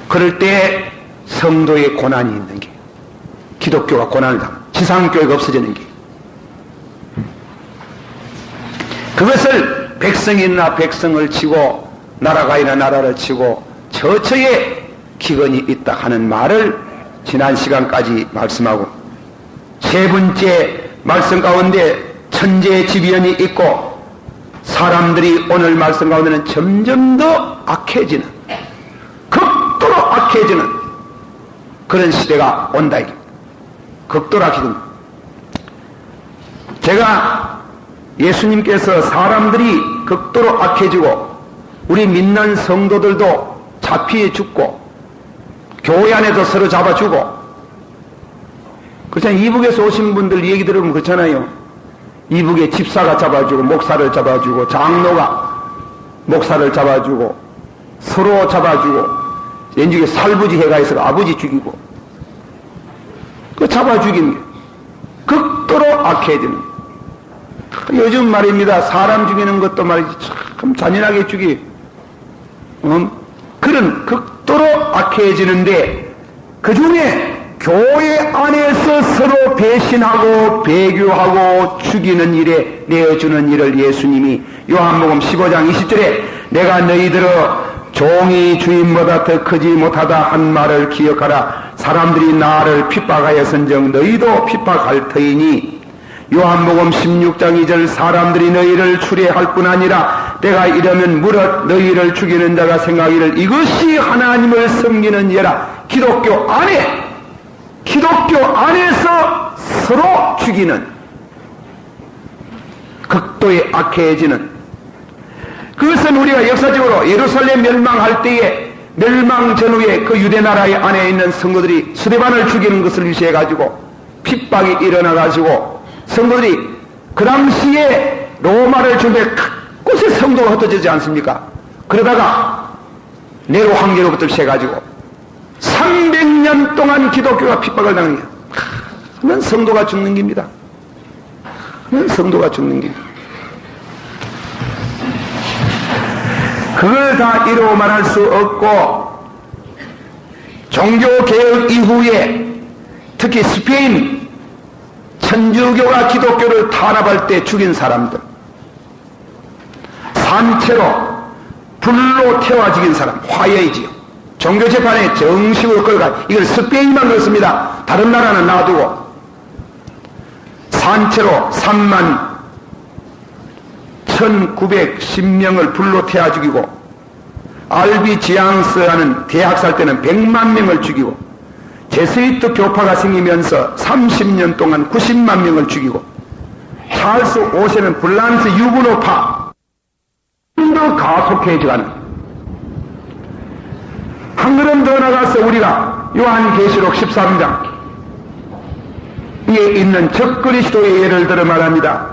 그럴 때 성도의 고난이 있는 게, 기독교가 고난을 당하는, 지상교회가 없어지는 게, 그것을 백성이나 백성을 치고 나라가 있나 나라를 치고 처처에 기근이 있다 하는 말을 지난 시간까지 말씀하고, 세 번째 말씀 가운데 천재지변이 있고 사람들이 오늘 말씀 가운데는 점점 더 악해지는, 극도로 악해지는 그런 시대가 온다. 극도로 악해지는. 제가 예수님께서 사람들이 극도로 악해지고 우리 믿는 성도들도 잡히에 죽고 교회 안에도 서로 잡아주고, 그렇잖아요. 이북에서 오신 분들 얘기 들으면 그렇잖아요. 이북에 집사가 잡아주고 목사를 잡아주고 장로가 목사를 잡아주고 서로 잡아주고, 왼쪽에 살부지 해가 있어 아버지 죽이고, 그 잡아 죽인 게 극도로 악해지는. 요즘 말입니다. 사람 죽이는 것도 말이지 참 잔인하게 죽이, 그런 극도로 악해지는데, 그 중에 교회 안에서 서로 배신하고 배교하고 죽이는 일에 내어주는 일을 예수님이 요한복음 15장 20절에 내가 너희들어 종이 주인보다 더 크지 못하다 한 말을 기억하라. 사람들이 나를 핍박하였은즉 너희도 핍박할 터이니. 요한복음 16장 2절 사람들이 너희를 추례할 뿐 아니라 때가 이르면 무릇 너희를 죽이는 자가 생각이를 이것이 하나님을 섬기는 예라. 기독교 안에서 서로 죽이는, 극도의 악해지는, 그것은 우리가 역사적으로 예루살렘 멸망할 때에 멸망 전후에 그 유대 나라의 안에 있는 성도들이 스데반을 죽이는 것을 위시해 가지고 핍박이 일어나가지고 성도들이 그 당시에 로마를 준비해 곳곳에 성도가 흩어지지 않습니까? 그러다가 네로 황제로부터 시작해가지고 300년 동안 기독교가 핍박을 당해요. 그러면 성도가 죽는 겁니다. 그러면 성도가 죽는 겁니다. 그걸 다 이루어 말할 수 없고, 종교개혁 이후에 특히 스페인 천주교가 기독교를 탄압할 때 죽인 사람들, 산채로 불로 태워 죽인 사람, 화해이지요. 종교재판에 정식으로 끌어가, 이걸 스페인만 그렇습니다. 다른 나라는 놔두고. 산채로 3만 1910명을 불로 태워 죽이고, 알비지앙스라는 대학 살 때는 100만 명을 죽이고, 제스위트 교파가 생기면서 30년 동안 90만 명을 죽이고, 찰스 5세는 불란스 유부노파 더 가속해져가는, 한 걸음 더 나가서 우리가 요한계시록 13장 위에 있는 적그리스도의 예를 들어 말합니다.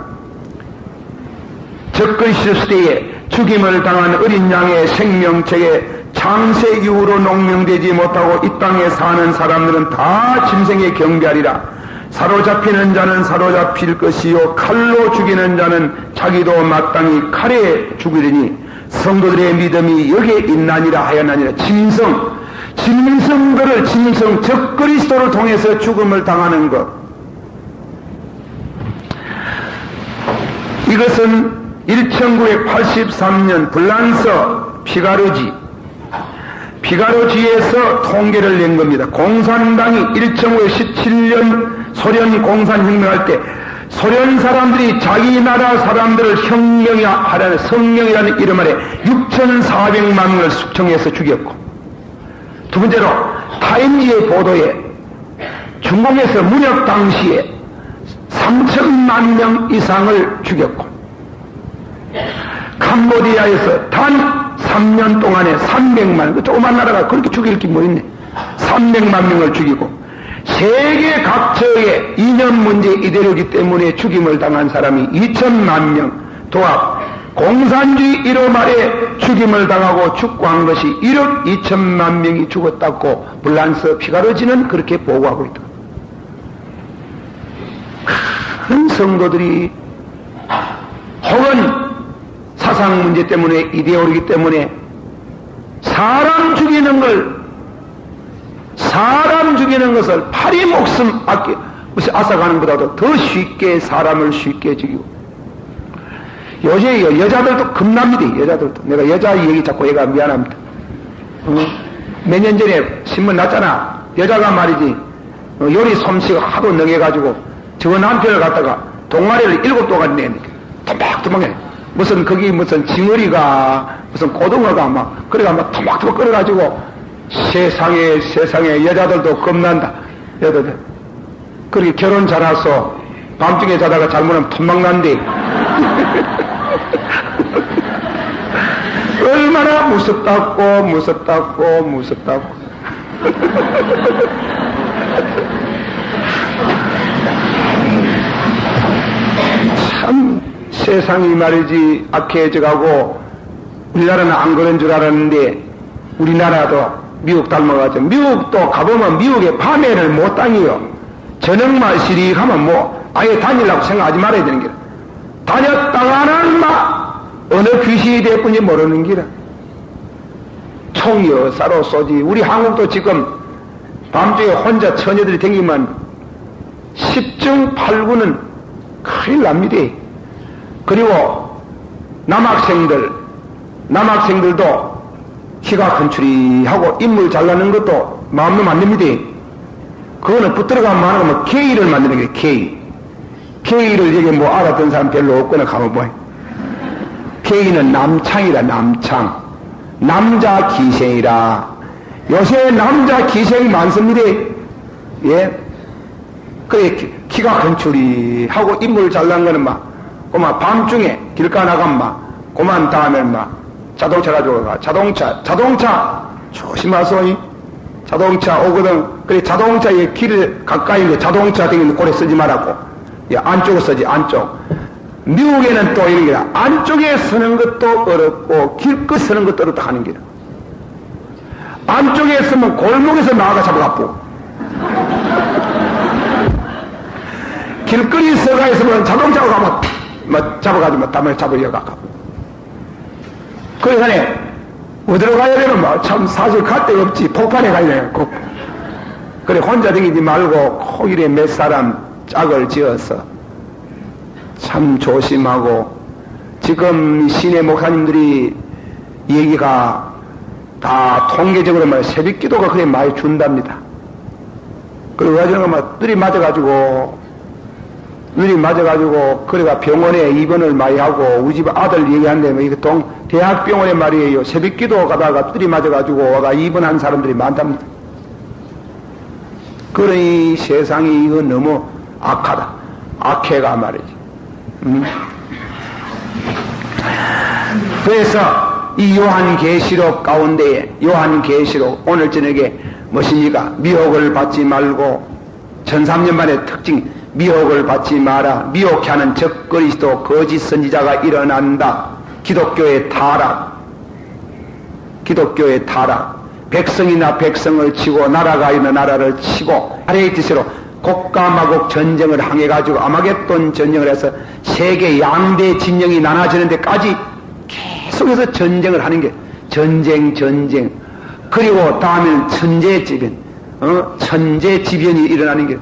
적그리스도 시대에 죽임을 당한 어린 양의 생명책에 창세 이후로 농명되지 못하고 이 땅에 사는 사람들은 다 짐승에 경배하리라. 사로잡히는 자는 사로잡힐 것이요 칼로 죽이는 자는 자기도 마땅히 칼에 죽으리니 성도들의 믿음이 여기에 있나니라 하였나니라. 짐승들을 적그리스도를 통해서 죽음을 당하는 것, 이것은 1983년 불란서 피가로지에서 통계를 낸 겁니다. 공산당이 1917년 소련 공산혁명할 때 소련 사람들이 자기 나라 사람들을 혁명하라는 성령이라는 이름 아래 6,400만 명을 숙청해서 죽였고, 두 번째로 타임지의 보도에 중공에서 문혁 당시에 3천만 명 이상을 죽였고, 캄보디아에서 단 3년 동안에 300만, 그 조그만 나라가 그렇게 죽일 게 뭐 있네. 300만 명을 죽이고, 세계 각처의 이념 문제 이대로기 때문에 죽임을 당한 사람이 2천만 명, 도합 공산주의 이름 아래 죽임을 당하고 축구한 것이 1억 2천만 명이 죽었다고 불란서 피가로지는 그렇게 보고하고 있다. 큰 성도들이 혹은 사상 문제 때문에, 이데올로기 때문에 사람 죽이는 것을 파리 목숨 앗아가는 것보다도 더 쉽게 사람을 쉽게 죽이고, 요새 여자들도 겁납니다. 여자들도. 내가 여자 얘기 자꾸 얘가 미안합니다. 몇 년 전에 신문 났잖아. 여자가 말이지 요리 솜씨가 하도 능해가지고 저 남편을 갖다가 동아리를 7동안 내니까 토막토막해. 무슨 거기 무슨 징어리가 무슨 고등어가 막 그래가 막 토막토막 끓여가지고, 세상에 여자들도 겁난다. 여자들 그렇게 결혼 잘해서 밤중에 자다가 잘못하면 토막난대. 얼마나 무섭다고. 참 세상이 말이지 악해져가고, 우리나라는 안 그런 줄 알았는데 우리나라도 미국 닮아가지고, 미국도 가보면 미국에 밤에를 못 다니요. 저녁만 시리하면 뭐 아예 다니려고 생각하지 말아야 되는 게라. 다녔다가는 막 어느 귀신이 됐군지 모르는 기라. 총이 어사로 쏘지. 우리 한국도 지금 밤중에 혼자 처녀들이 댕기면 10중 8구는 큰일 납니다. 그리고 남학생들도 키가 큰추리하고 인물 잘나는 것도 마음도 안 됩니다. 그거는 붙들어가면 하면 K를 만드는 거예요. K를 여기 뭐 알았던 사람 별로 없거나 가면 뭐해. K는 남창이라. 남자 기생이라. 요새 남자 기생 많습니다. 예. 그래 키가 큰추리하고 인물 잘난 거는 막 그만 밤중에 길가 나가면 막 그만 다음에 막 자동차 가지고 가. 자동차 조심하소이. 자동차 오거든. 그래, 자동차에 길을 가까이 있는 자동차 댕기는 고래 쓰지 말라고. 예, 안쪽을 쓰지, 안쪽. 미국에는 또 이런 게라. 안쪽에 서는 것도 어렵고, 길끝 서는 것도 어렵다 하는 게라. 안쪽에 서면 골목에서 나가 잡아갖고. 길거리 서가 있으면 자동차로 가면, 잡아가지고, 땀을 잡으려고. 그래서 어디로 가야 되는 참 사실 갈 데가 없지. 폭발에 가야 되는. 그래, 혼자 다니지 말고, 코일에 몇 사람 짝을 지어서 참 조심하고, 지금 시내 목사님들이 얘기가 다 통계적으로 말해 새벽 기도가 그래 많이 준답니다. 그리고 가지고 막 눈이 맞아가지고 그래가 병원에 입원을 많이 하고 우리 집 아들 얘기하는데 뭐 이거 대학병원에 말이에요. 새벽 기도 가다가 뚜리 맞아가지고 와가 입원한 사람들이 많답니다. 그러니 세상이 이거 너무 악하다. 악해가 말이지. 그래서 이 요한계시록 가운데에 요한계시록 오늘 저녁에 무엇입니까? 미혹을 받지 말고 1300년만의 특징 미혹을 받지 마라. 미혹해 하는 적그리스도 거짓 선지자가 일어난다. 기독교의 타락. 백성이나 백성을 치고 나라가 있는 나라를 치고 아래의 뜻으로 곡가마곡 전쟁을 항해가지고 아마겟돈 전쟁을 해서 세계 양대 진영이 나눠지는 데까지 계속해서 전쟁을 하는 게 전쟁. 그리고 다음에는 천재지변이 일어나는 게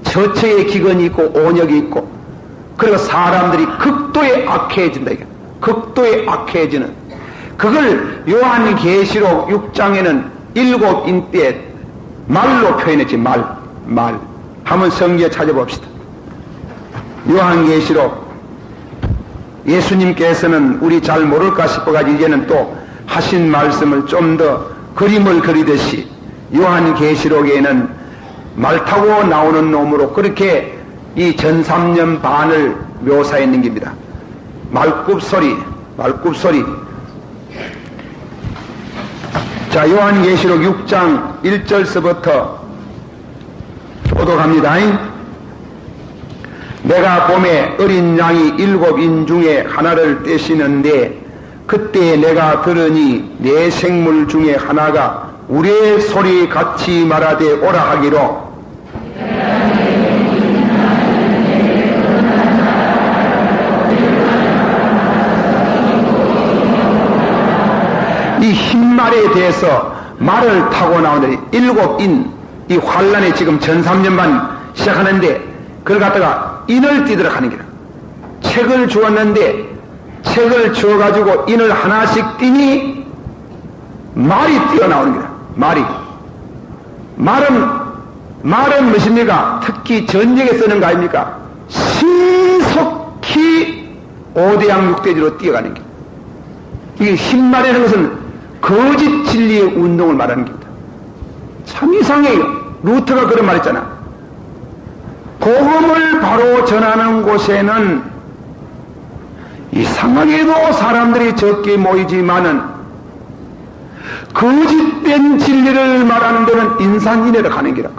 처처의 기근이 있고 온역이 있고 그리고 사람들이 극도에 악해진다. 극도에 악해지는 그걸 요한계시록 6장에는 7인때 말로 표현했지. 말 한번 성경에 찾아봅시다. 요한계시록 예수님께서는 우리 잘 모를까 싶어가지고 이제는 또 하신 말씀을 좀 더 그림을 그리듯이 요한계시록에는 말 타고 나오는 놈으로 그렇게 이 전삼년 반을 묘사했는 겁니다. 말굽소리. 자, 요한계시록 6장 1절서부터 교독합니다. 내가 봄에 어린 양이 7인 중에 하나를 떼시는데 그때 내가 들으니 내 생물 중에 하나가 우리의 소리 같이 말하되 오라 하기로 이 흰말에 대해서 말을 타고 나오는 7인 이 환란에 지금 전삼년만 시작하는데 그걸 갖다가 인을 띄도록 하는 게라. 책을 주었는데 책을 주어가지고 인을 하나씩 띄니 말이 뛰어나오는 거야. 말은 무엇입니까? 특히 전쟁에 쓰는 거 아닙니까? 신속히 5대양 6대지로 뛰어가는 게. 이게 흰말이라는 것은 거짓 진리의 운동을 말하는 겁니다. 참 이상해요. 루터가 그런 말 했잖아. 복음을 바로 전하는 곳에는 이상하게도 사람들이 적게 모이지만은 거짓된 진리를 말하는 데는 인산인해로 가는 기라.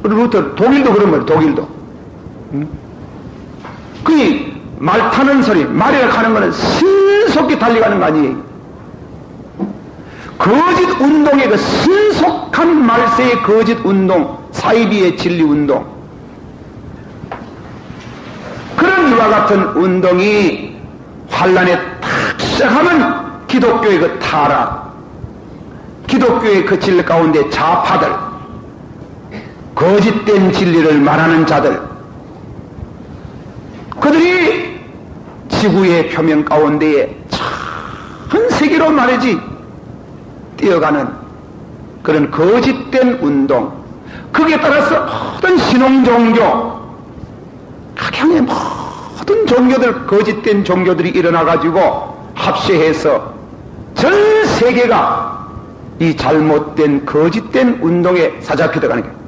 루터, 독일도 그런 말이에요. 독일도. 그 말 타는 소리, 말이라 가는 거는 신속히 달려가는 거 아니에요. 거짓 운동의 그 신속한 말세의 거짓 운동, 사이비의 진리 운동. 그런 이와 같은 운동이 환란에 탁 시작하면 기독교의 그 타락, 기독교의 그 진리 가운데 좌파들, 거짓된 진리를 말하는 자들, 그들이 지구의 표면 가운데에 전 세계로 말이지 뛰어가는 그런 거짓된 운동, 거기에 따라서 모든 신흥종교, 각향의 모든 종교들, 거짓된 종교들이 일어나가지고 합세해서 전 세계가 이 잘못된 거짓된 운동에 사잡혀 들어가는 거예요.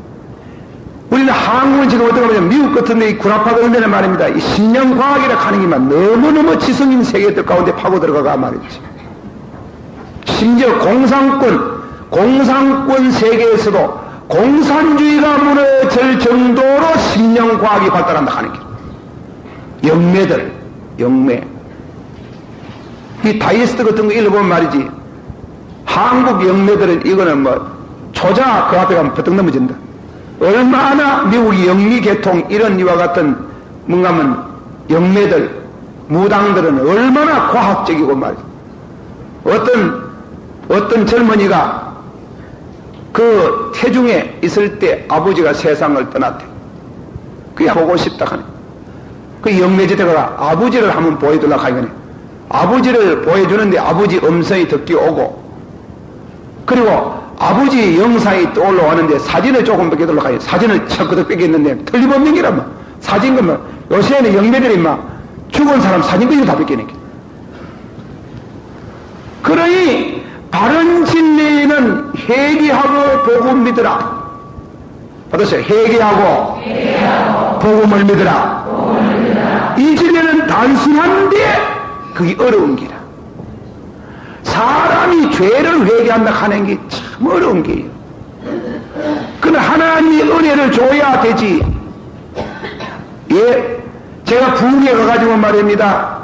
우리는 한국은 지금 어떻게 보면 미국 같은 데 이 구라파가 은다는 말입니다. 이 신념과학이라 하는 게만 너무너무 지성인 세계들 가운데 파고 들어가가 말이지. 심지어 공산권 공산권 세계에서도 공산주의가 무너질 정도로 심령과학이 발달한다 하는 게 영매들, 영매. 이 다이어스트 같은 거 읽어보면 말이지, 한국 영매들은 이거는 뭐 초자 그 앞에 가면 버뜩 넘어진다. 얼마나 미국이 영미계통 이런 이와 같은 뭔가 하면 영매들, 무당들은 얼마나 과학적이고 말이지. 어떤 젊은이가 그 태중에 있을 때 아버지가 세상을 떠났대. 그게 보고 싶다 하네. 그 영매지대가 아버지를 한번 보여주려고 하거든. 아버지를 보여주는데 아버지 음성이 듣기 오고, 그리고 아버지 영상이 떠올라오는데 사진을 조금 뺏겨들려고 하니 사진을 척그덕 뺏겼는데 틀림없는 게라면 사진 그러면 요새는 영매들이 막 죽은 사람 사진 그대로 다 뺏기는 게. 그러니 바른 진리는 회개하고 복음 믿으라. 받으세요. 회개하고 복음을 믿으라. 이 진리는 단순한데 그게 어려운 기라. 사람이 죄를 회개한다 하는 게 참 어려운 게요. 그러나 하나님이 은혜를 줘야 되지. 예, 제가 부흥회 가가지고 말입니다.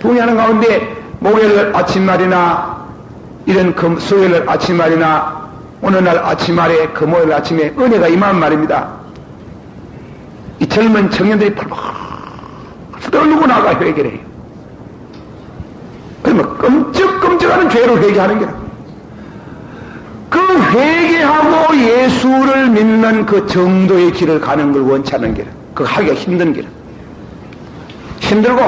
부흥회하는 가운데 목요일 아침말이나 이런 수요일 아침말이나 오늘날 아침말에 금요일 아침에 은혜가 임한 말입니다. 이 젊은 청년들이 펄펄 떨고 나가 회개를 해요. 그러면 끔찍끔찍하는 죄를 회개하는 게라. 그 회개하고 예수를 믿는 그 정도의 길을 가는 걸 원치 않는 게라. 그거 하기가 힘든 게라. 힘들고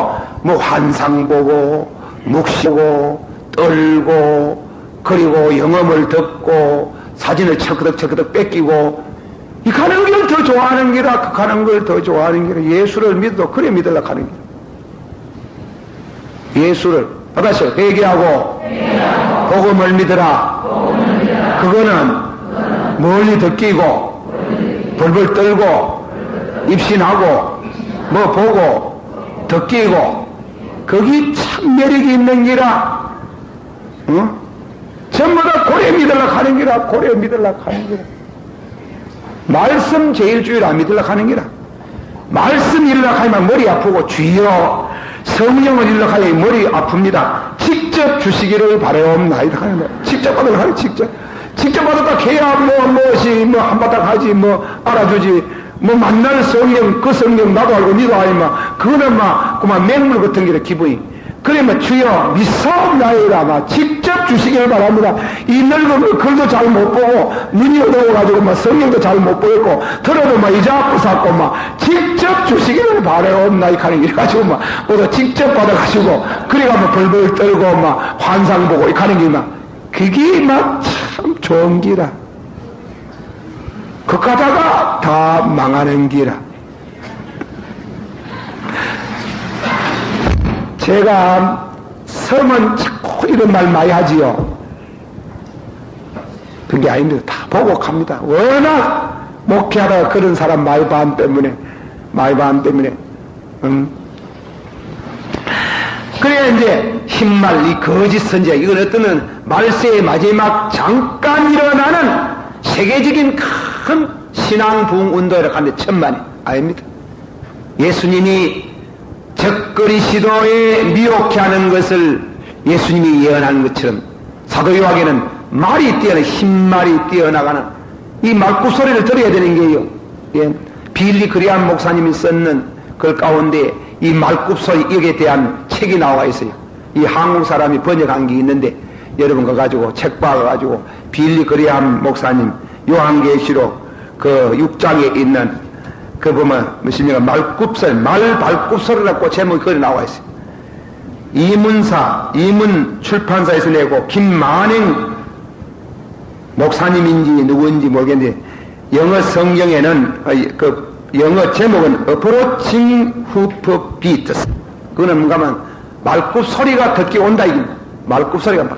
뭐 환상 보고 묵시 보고 떨고 그리고 영음을 듣고 사진을 척그덕 뺏기고 이 가는 걸 더 좋아하는 게라. 그 가는 걸 더 좋아하는 게라. 예수를 믿어도 그래 믿으려고 하는 게라. 예수를 받아서 회개하고 복음을 믿으라. 그거는 멀리 듣기고 벌벌 떨고 입신하고 뭐 보고 듣기고 거기 참 매력이 있는 기라. 어? 전부 다 고래 믿으려고 하는 기라. 고래 믿으려고 하는 기라. 말씀 제일주의를 안 믿으려고 하는 기라. 말씀 읽으려고 하면 머리 아프고 주여 성령을 읽으려고 하니 머리 아픕니다. 직접 주시기를 바라옵나이다 하는 거야. 직접 받으려고 하니 직접 받았다 해야 무엇이 한바닥 하지 알아주지 만날 성령 그 성령 나도 알고 니도 알마 그거는 그만 맹물 같은 게라 기분이. 그러면 주여 믿사옵나이다 직접 주시기를 바랍니다. 이 늙은 글도 잘 못 보고 눈이 어두워가지고 성령도 잘 못 보였고 들어도 이제 아프 샀고 직접 주시기를 바라옵나이 하는 이래가지고 모두 직접 받아가지고 그래가 벌벌 떨고 환상 보고 이 가는 게 그게 참 좋은 기라. 그 가다가 다 망하는 기라. 제가 섬은 자꾸 이런 말 많이 하지요. 그게 아닌데 다 보고 갑니다. 워낙 목회하다가 그런 사람 많이 반 때문에 그래야 이제 흰말 이 거짓 선지자 이건 어떤 말세의 마지막 잠깐 일어나는 세계적인 큰 신앙 부흥 운동이라고 하는데 천만이 아닙니다. 예수님이 적거리 시도에 미혹해 하는 것을 예수님이 예언한 것처럼 사도 요한에는 말이 뛰어나 흰말이 뛰어나가는 이 말굽소리를 들어야 되는 게요. 예. 빌리 그리안 목사님이 썼는 그 가운데 이 말굽소리 여기에 대한 책이 나와 있어요. 이 한국 사람이 번역한 게 있는데 여러분 그거 가지고 책 봐가지고 빌리 그리안 목사님 요한계시록 그 6장에 있는 그 보면 무엇입니까? 말굽소리, 말발굽소리라고 제목이 거기 나와 있어요. 이문 출판사에서 내고 김만행 목사님인지 누구인지 모르겠는데 영어 성경에는 그 영어 제목은 Approaching Hoof Beats. 그거는 뭔가 하면 말굽소리가 듣기 온다 이게 말굽소리가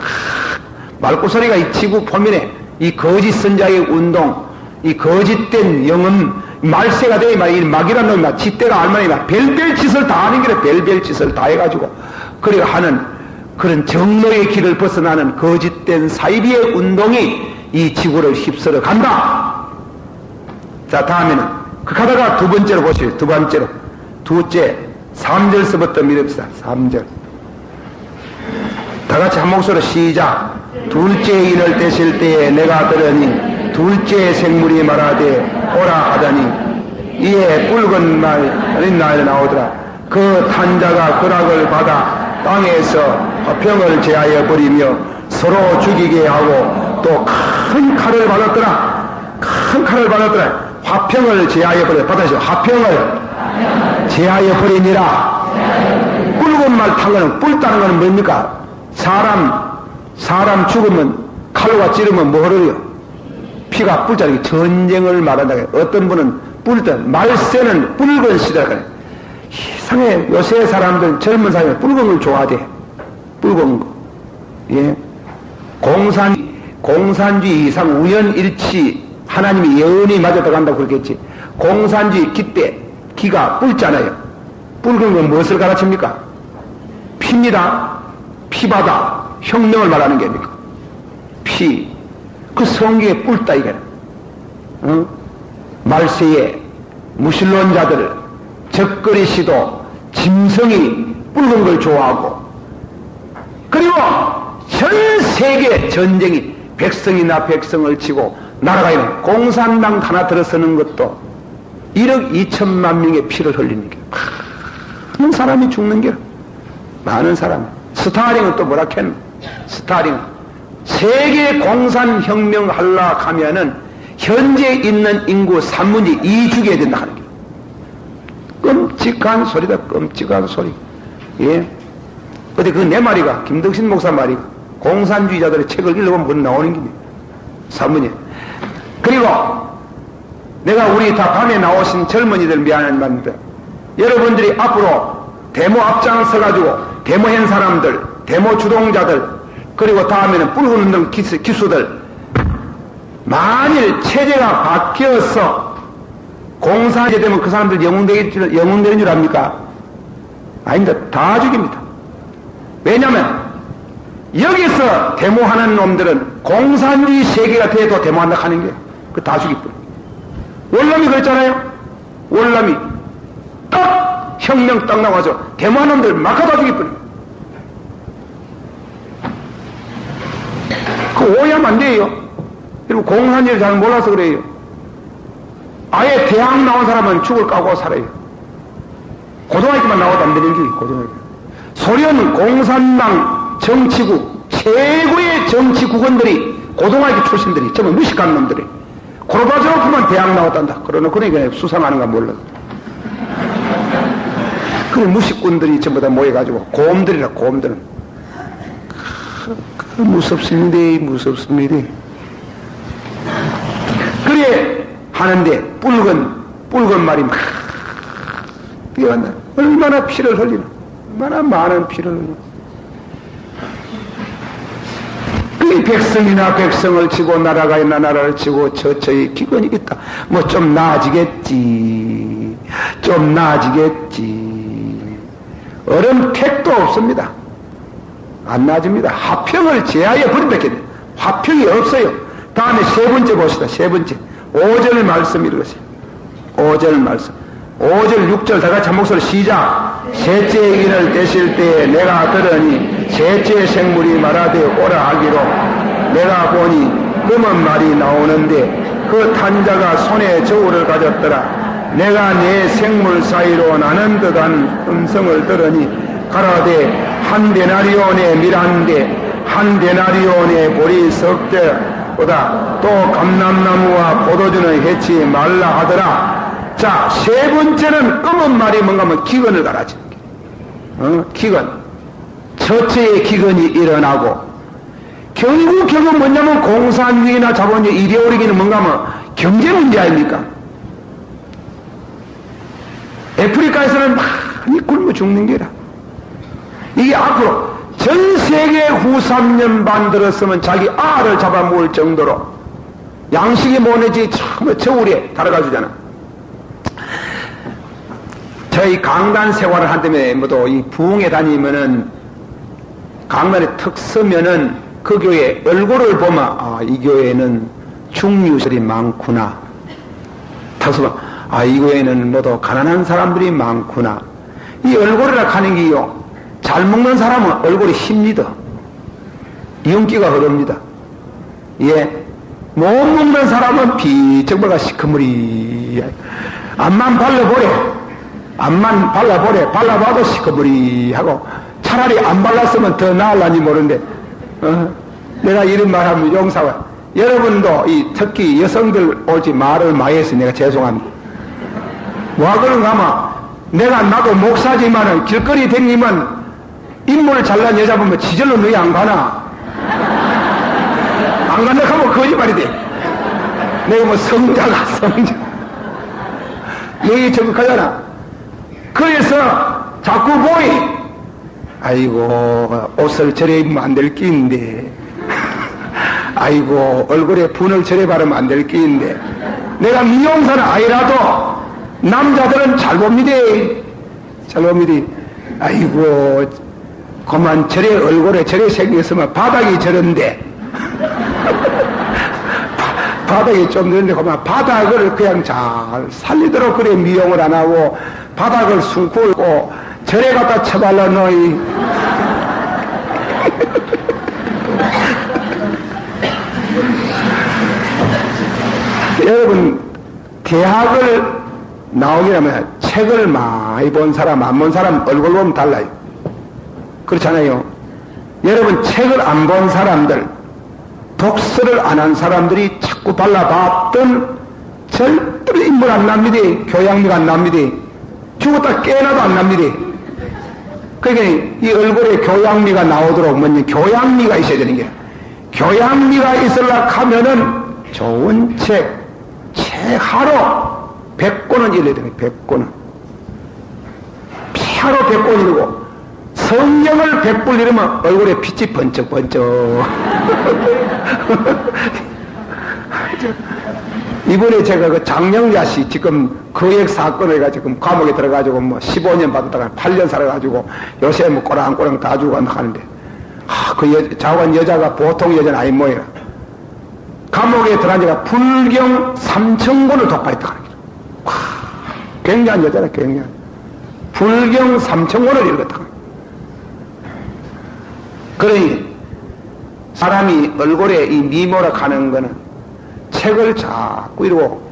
이 지구 표면에 이 거짓 선자의 운동, 이 거짓된 영은 말세가 돼, 이 막이란 놈이 짓대가 얼마나 별별 짓을 다 하는 게라 별별 짓을 다 해가지고 그래 하는 그런 정로의 길을 벗어나는 거짓된 사이비의 운동이 이 지구를 휩쓸어 간다. 자, 다음에는 그 가다가 두 번째로 보시오. 두 번째로. 두째 3절서부터 믿읍시다. 3절. 다 같이 한 목소리로 시작. 둘째 인을 떼실 때에 내가 들으니 둘째 생물이 말하되 오라 하더니 이에 붉은 말이 나오더라. 그 탄자가 그락을 받아 땅에서 화평을 제하여 버리며 서로 죽이게 하고 또 큰 칼을 받았더라. 큰 칼을 받았더라. 화평을 제하여 버려. 받아서 화평을 제하여 버리니라. 붉은 말 탄 거는 뿔다는 거는 뭡니까? 사람 죽으면 칼과 찌르면 뭐 흐르요? 피가 뿔자는 게 전쟁을 말한다. 어떤 분은 뿔든 말세는 붉은 시대라 그래. 이상해. 요새 사람들 젊은 사람이 붉은 걸 좋아하대. 붉은 거. 예. 공산주의 이상 우연일치 하나님이 예언이 맞아 들어간다고 그랬겠지. 공산주의 기때 기가 뿔잖아요. 붉은 건 무엇을 가르칩니까? 피입니다. 피바다. 혁명을 말하는 게 아닙니까? 피. 그 성경에 뿔다 이거는. 말세에 무신론자들 적거리시도 짐승이 붉은 걸 좋아하고 그리고 전 세계 전쟁이 백성이나 백성을 치고 나라가 있는 공산당 하나 들어서는 것도 1억 2천만 명의 피를 흘리는 게 많은 사람이 죽는 게 많은 사람. 스타링은 또 뭐라 했노? 스타링 세계 공산 혁명 하려고 하면은 현재 있는 인구 3분의 2 죽여야 된다 하는 게 끔찍한 소리다. 끔찍한 소리. 예. 근데 그 내 말이가 김덕신 목사 말이가 공산주의자들의 책을 읽어보면 그건 나오는 게 사문이에요. 그리고 내가 우리 다 밤에 나오신 젊은이들 미안한 말인데 여러분들이 앞으로 데모 앞장서가지고 데모한 사람들, 데모 주동자들 그리고 다음에는 붉은 운동 기수들 만일 체제가 바뀌어서 공산제 되면 그 사람들 영웅되는 줄 압니까? 아닙니다. 다 죽입니다. 왜냐하면 여기서 데모하는 놈들은 공산주의 세계가 돼도 데모한다 하는 게 그 다 죽일 뿐. 월남이 그랬잖아요. 월남이 딱 혁명 딱 나와서 데모하는 놈들 막 갖다 죽일 뿐. 그 오해하면 안 돼요. 그리고 공산주의를 잘 몰라서 그래요. 아예 대학 나온 사람은 죽을 까고 살아요. 고등학교만 나와도 안 되는 게 고등학교. 소련 공산당 정치국 최고의 정치국원들이 고등학교 출신들이 전부 무식한 놈들이 고르바초프만 대학 나왔단다. 그러니까 수상하는가 몰라. 그래 무식군들이 전부 다 모여가지고 고음들이라 고음들은 무섭습니다. 무섭습니다. 그래 하는데 붉은 말이 막 뛰어간다. 얼마나 피를 흘리나. 얼마나 많은 피를 흘리나. 그 백성이나 백성을 치고 나라가 있나 나라를 치고 저의 기근이 있다. 뭐 좀 나아지겠지. 좀 나아지겠지. 얼음 택도 없습니다. 안 나아집니다. 화평을 제하여 버린다. 화평이 없어요. 다음에 세 번째 봅시다. 세 번째. 5절 말씀 읽으세요. 5절 말씀. 5절 6절 다 같이 한 목소리 시작. 셋째 인을 떼실 때에 내가 들으니 셋째 생물이 말하되 오라 하기로 내가 보니 검은 말이 나오는데 그 탄자가 손에 저울을 가졌더라. 내가 내 생물 사이로 나는 듯한 음성을 들으니 가라되 한 데나리온에 밀한데 한 데나리온에 보리 석대보다 또 감람나무와 포도주는 해치 말라 하더라. 자, 세 번째는 검은 말이 뭔가 하면 기근을 가라지는 게. 기근. 첫째의 기근이 일어나고, 결국은 뭐냐면 공산주의나 자본주의 이데올로기는 뭔가 하면 경제 문제 아닙니까? 아프리카에서는 많이 굶어 죽는 게라. 이게 앞으로 전 세계 후 3년 반 들었으면 자기 알을 잡아먹을 정도로 양식이 뭐내지 참 저울에 달아가주잖아. 저희 강단 생활을 한다음에 뭐도 이 부흥에 다니면은 강단에 턱 서면은 그 교회 얼굴을 보면 아, 이 교회는 중류들이 많구나. 다소 이 교회는 모두 가난한 사람들이 많구나. 이 얼굴이라 하는 게요, 잘 먹는 사람은 얼굴이 힙니다. 윤기가 흐릅니다. 예, 못 먹는 사람은 비쩍바가 시커머리. 앞만 발라보래. 앞만 발라보래. 발라봐도 시커머리 하고, 차라리 안 발랐으면 더 나을란지 모르는데, 내가 이런 말 하면 용사와, 여러분도 특히 여성들 오지 말을 많이 해서 내가 죄송합니다. 와 그런가 하면, 나도 목사지만은 길거리 댕기면 인물 잘난 여자 보면 지절로 너희 안 가나? 안 간다 하면 거짓말이 돼. 내가 뭐 성자가 너희 적극하잖아. 그래서 자꾸 보이. 아이고 옷을 저래 입으면 안 될 끼인데, 아이고 얼굴에 분을 저래 바르면 안 될 끼인데, 내가 미용사는 아니라도 남자들은 잘 봅니다. 잘 봅니다. 아이고 그만 저래 얼굴에 저래 생겼으면 바닥이 저런데 바닥이 좀 그런데 그만 바닥을 그냥 잘 살리도록 그래 미용을 안 하고 바닥을 쑤고 저래 갖다 쳐발라 너희. 여러분 대학을 나오기라면 책을 많이 본 사람 안 본 사람 얼굴 보면 달라요. 그렇잖아요. 여러분 책을 안 본 사람들, 독서를 안 한 사람들이 자꾸 발라봤던 절대로 인물 안 납니다. 교양미가 안 납니다. 죽었다 깨어나도 안 납니다. 그러니까 이 얼굴에 교양미가 나오도록 뭐냐, 교양미가 있어야 되는 게, 교양미가 있으려고 하면은 좋은 책 하루 100권은 읽어야 되는 거예요. 100권은. 하루 100권 읽고 성경을 100권 읽으면 얼굴에 빛이 번쩍번쩍. 이번에 제가 그 장영자 씨 지금 거액 사건을 가지고 감옥에 들어가지고 뭐 15년 받았다가 8년 살아가지고 요새 뭐 꼬랑꼬랑 다 죽어간다 하는데, 그 자관 여자가 보통 여자는 아닌 모양이라. 감옥에 들어간 지가 불경 3,000권을 독파했다 하는 거예요. 굉장한 여자라, 굉장한. 불경 3,000권을 읽었다. 그러니 사람이 얼굴에 이 미모라 가는 거는 책을 자꾸 이러고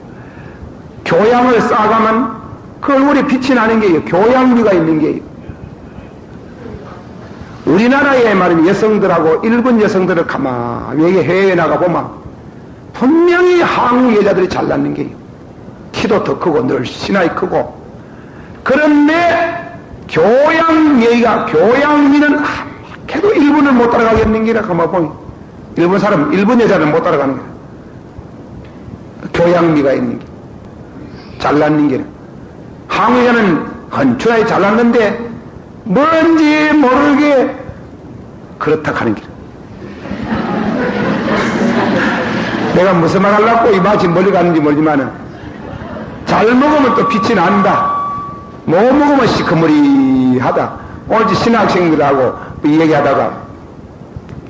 교양을 쌓아가면 그 얼굴에 빛이 나는 게요, 교양미가 있는 게요. 우리나라에 말하면 여성들하고 일본 여성들을 가만히 해외에 나가보면 분명히 한국 여자들이 잘났는 게요. 키도 더 크고 늘씬하게 크고. 그런데 교양미가, 교양미는 걔도 일본을 못 따라가겠는 게라 가만 보니 일본 여자는 못 따라가는 거야. 교양미가 있는 게, 잘났는 게는. 한국 여자는 헌출하게 잘났는데 뭔지 모르게 그렇다 하는 게. 내가 무슨 말 하려고 이 맛이 멀리 가는지 모르지만은, 잘 먹으면 또 빛이 난다. 못 먹으면 시커머리하다. 오늘 신학생들하고 얘기하다가,